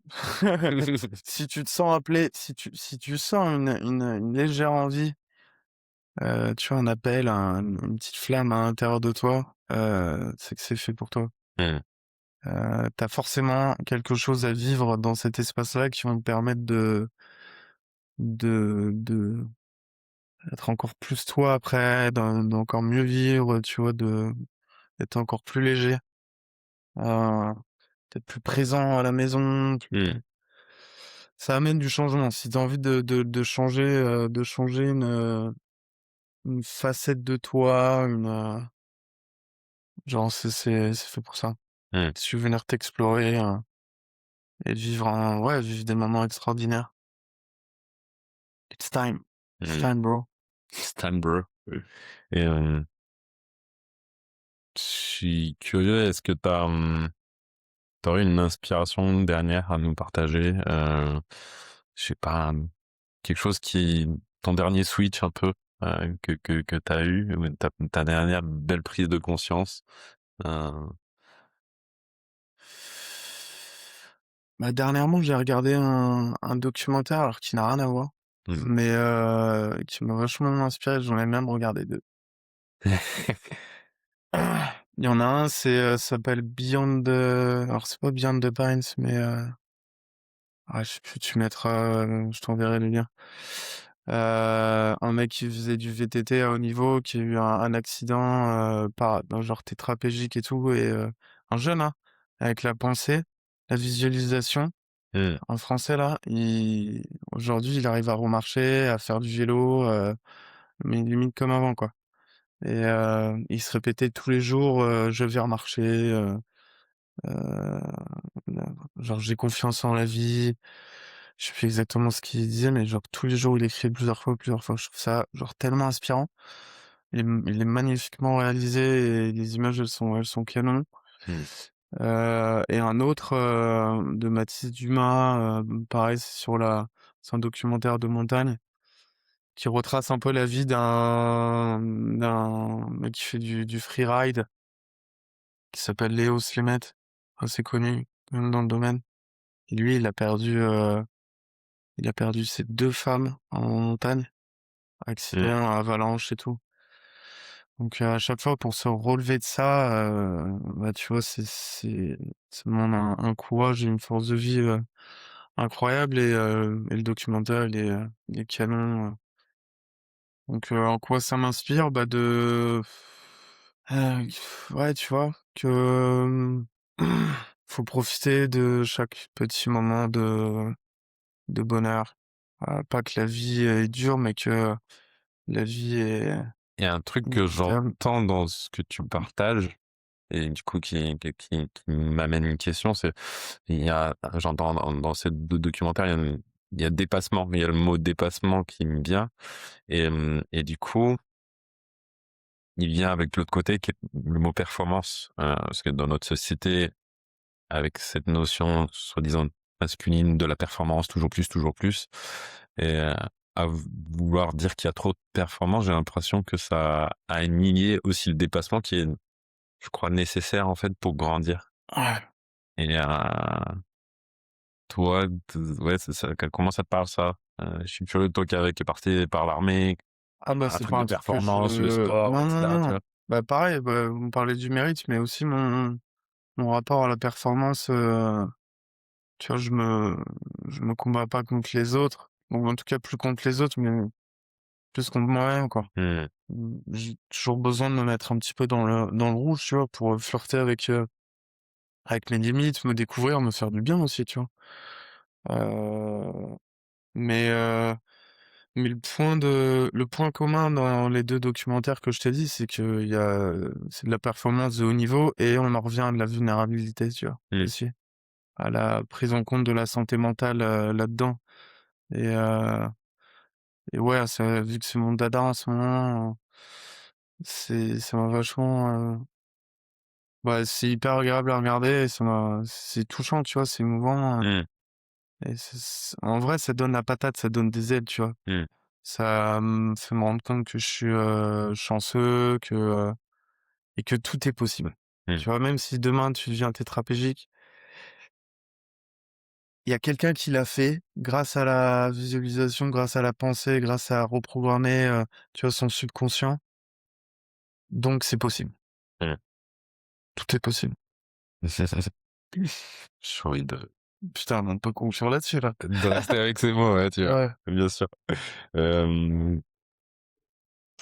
Si tu te sens appelé, si tu sens une légère envie, tu vois, un appel, une petite flamme à l'intérieur de toi, c'est que c'est fait pour toi. Mmh. Tu forcément quelque chose à vivre dans cet espace-là qui vont te permettre de d'être encore plus toi après, d'encore mieux vivre, tu vois, d'être encore plus léger, heu, d'être plus présent à la maison, Mmh. ça amène du changement. Si tu as envie de changer une facette de toi, genre c'est fait pour ça. Mmh. Si tu veux venir t'explorer, et vivre des moments extraordinaires. It's time. It's Mmh. time, bro. Stan Bro. Et je suis curieux, est-ce que tu aurais une inspiration dernière à nous partager? Je sais pas, quelque chose qui ton dernier switch un peu, que tu as eu ou ta dernière belle prise de conscience? Heu, Bah, dernièrement, j'ai regardé un documentaire, alors qui n'a rien à voir, mmh. mais qui m'a vachement inspiré, j'en ai même regardé 2. Il y en a un, ça s'appelle alors c'est pas Beyond the Pines, mais je sais plus, tu mettras, je t'enverrai le lien. Un mec qui faisait du VTT à haut niveau, qui a eu un accident, genre tétraplégique et tout, et un jeune, hein, avec la pensée, la visualisation. Mmh. En français là, aujourd'hui, il arrive à remarcher, à faire du vélo, mais limite comme avant, quoi. Et il se répétait tous les jours, «Je vais remarcher», heu, genre «J'ai confiance en la vie». Je sais plus exactement ce qu'il disait, mais genre tous les jours, il écrit plusieurs fois, plusieurs fois. Je trouve ça genre tellement inspirant. Il est magnifiquement réalisé et les images, elles sont canon. Mmh. Et un autre, de Mathis Dumas, pareil, c'est un documentaire de montagne qui retrace un peu la vie d'un mec qui fait du freeride, qui s'appelle Léo Slémet, assez connu, même dans le domaine. Et lui, il a perdu ses 2 femmes en montagne, Mmh. accident, avalanche et tout. Donc à chaque fois pour se relever de ça, bah, tu vois, ça demande un courage et une force de vie, incroyable, et le documentaire, il est canon, donc en quoi ça m'inspire? Bah, heu, ouais, tu vois, faut profiter de chaque petit moment de bonheur. Pas que la vie est dure, mais que la vie Il y a un truc est que belle. j'entends dans ce que tu partages et du coup qui m'amène une question, c'est il y a j'entends dans ces 2 documentaires, il y a dépassement, mais il y a le mot dépassement qui me vient et du coup, il vient avec l'autre côté qui est le mot performance, parce que dans notre société, avec cette notion soi-disant masculine de la performance, toujours plus et à vouloir dire qu'il y a trop de performance, j'ai l'impression que ça a nié aussi le dépassement qui est, je crois, nécessaire en fait pour grandir Ouais. et toi, ouais, c'est ça, comment ça te parle ça? Je suis curieux, toi qui est parti par l'armée, Ah bah, un c'est truc pas de un truc que performance, le je sport et non, non, cetera, tu non. vois? Bah, pareil, bah, vous me parlez du mérite, mais aussi mon rapport à la performance, tu vois, je me combats pas contre les autres, ou en tout cas plus contre les autres, mais plus contre moi-même, quoi. Mmh. J'ai toujours besoin de me mettre un petit peu dans le rouge, tu vois, pour flirter avec mes limites, me découvrir, me faire du bien aussi, tu vois? Heu, mais heu Mais le point commun dans les 2 documentaires que je t'ai dit, c'est c'est de la performance de haut niveau, et on en revient à de la vulnérabilité, tu vois? Mmh. Aussi, à la prise en compte de la santé mentale, là-dedans, et et ouais, ça, vu que c'est mon dada en ce moment, ça m'a vachement, bah, c'est hyper agréable à regarder, et c'est touchant, tu vois? C'est émouvant, Mmh. et en vrai, ça donne la patate, ça donne des ailes, tu vois? Mmh. Ça me fait me rendre compte que je suis, chanceux, et que tout est possible. Mmh. Tu vois? Même si demain tu deviens tétraplégique, il y a quelqu'un qui l'a fait grâce à la visualisation, grâce à la pensée, grâce à reprogrammer, tu vois, son subconscient. Donc c'est possible. Mmh. Tout est possible. J'ai envie de Putain, on peut conclure là-dessus, là. rester avec ces mots, ouais, tu vois? Ouais. Bien sûr. Hem,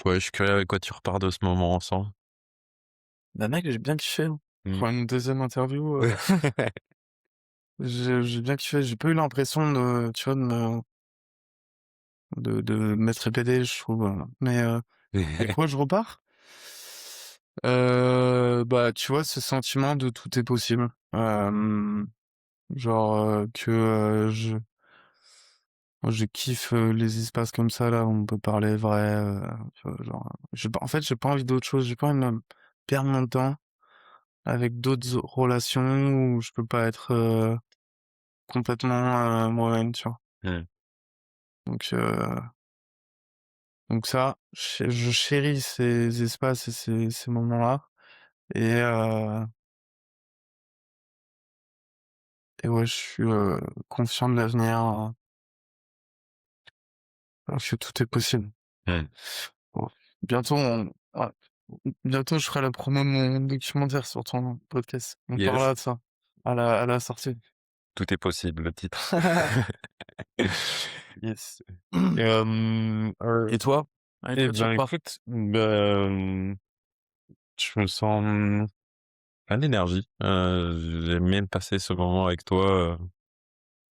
ouais, je suis curieux avec quoi tu repars de ce moment ensemble. Bah, mec, j'ai bien kiffé, hein. Mmh. Pour une deuxième interview, j'ai bien kiffé. J'ai pas eu l'impression de, tu vois, de m'être répété, je trouve, mais avec quoi je repars? Bah, tu vois, ce sentiment de tout est possible. Genre, je kiffe, les espaces comme ça, là, où on peut parler vrai, tu vois, genre, en fait, j'ai pas envie d'autre chose. J'ai pas envie de me perdre mon temps avec d'autres relations où je peux pas être, complètement, moi-même, tu vois? Mmh. Donc heu, donc ça, je chéris ces espaces et ces moments-là et heu et ouais, je suis, confiant de l'avenir, parce que tout est possible. Mmh. Bon, bientôt bientôt je ferai la promo de mon documentaire sur ton podcast. On Yes, parlera de ça à la sortie. tout est possible, le titre. Yes. Et toi? Avec Eh quoi tu ben, repars? écoute, je me sens, plein d'énergie. J'aime bien passer ce moment avec toi,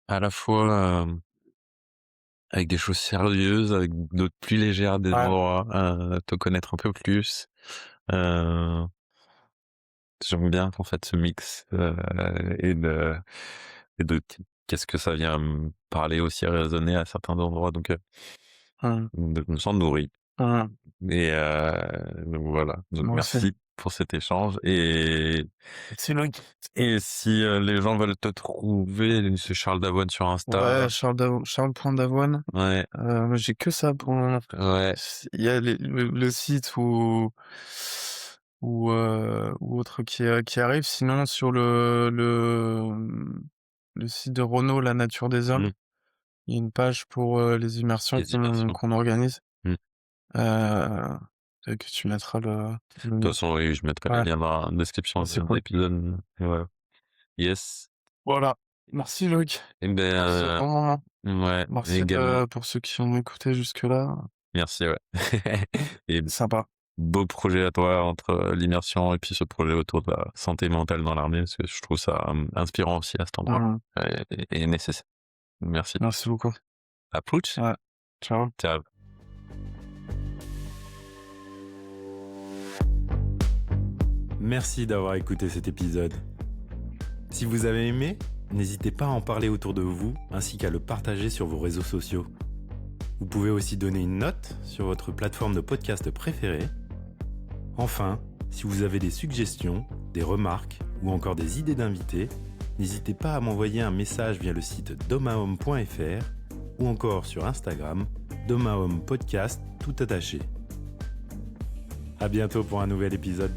à la fois, avec des choses sérieuses, avec d'autres plus légères à des Ouais. endroits, te connaître un peu plus. Heu, j'aime bien en fait ce mix, et de qu'est-ce que ça vient me parler aussi, résonner à certains endroits Mmh. de me sens nourri Mmh. et donc voilà. Donc Moi aussi. merci pour cet échange C'est Loïc. et si, les gens veulent te trouver, c'est Charles Davoine sur Ouais, Insta. Charles.Davoine. Ouais, J'ai que ça pour le moment. ouais. Il y a le site ou autre qui arrive. Sinon sur le site de Renaud, La Nature des Hommes, Mmh. il y a une page pour, les immersions Les immersions. qu'on organise, Mmh. heu, et que tu mettras le De toute lien. façon, oui, je mettrai les Ouais, liens dans la description bah, c'est de cool. l'épisode, et voilà. Yes. Voilà. Merci Loïc Et ben, pour ce bon moment. ouais, Merci, également. pour ceux qui ont écouté jusque-là. Merci, ouais. Et Sympa. beau projet à toi entre, l'immersion et puis ce projet autour de la santé mentale dans l'armée, parce que je trouve ça, inspirant aussi à cet endroit, Mmh. et nécessaire. Merci. Merci beaucoup. À plus. Ouais. Ciao. Ciao. Merci d'avoir écouté cet épisode. Si vous avez aimé, n'hésitez pas à en parler autour de vous ainsi qu'à le partager sur vos réseaux sociaux. Vous pouvez aussi donner une note sur votre plateforme de podcast préférée. Enfin, si vous avez des suggestions, des remarques ou encore des idées d'invités, n'hésitez pas à m'envoyer un message via le site domahome.fr ou encore sur Instagram, domahome podcast tout attaché. À bientôt pour un nouvel épisode.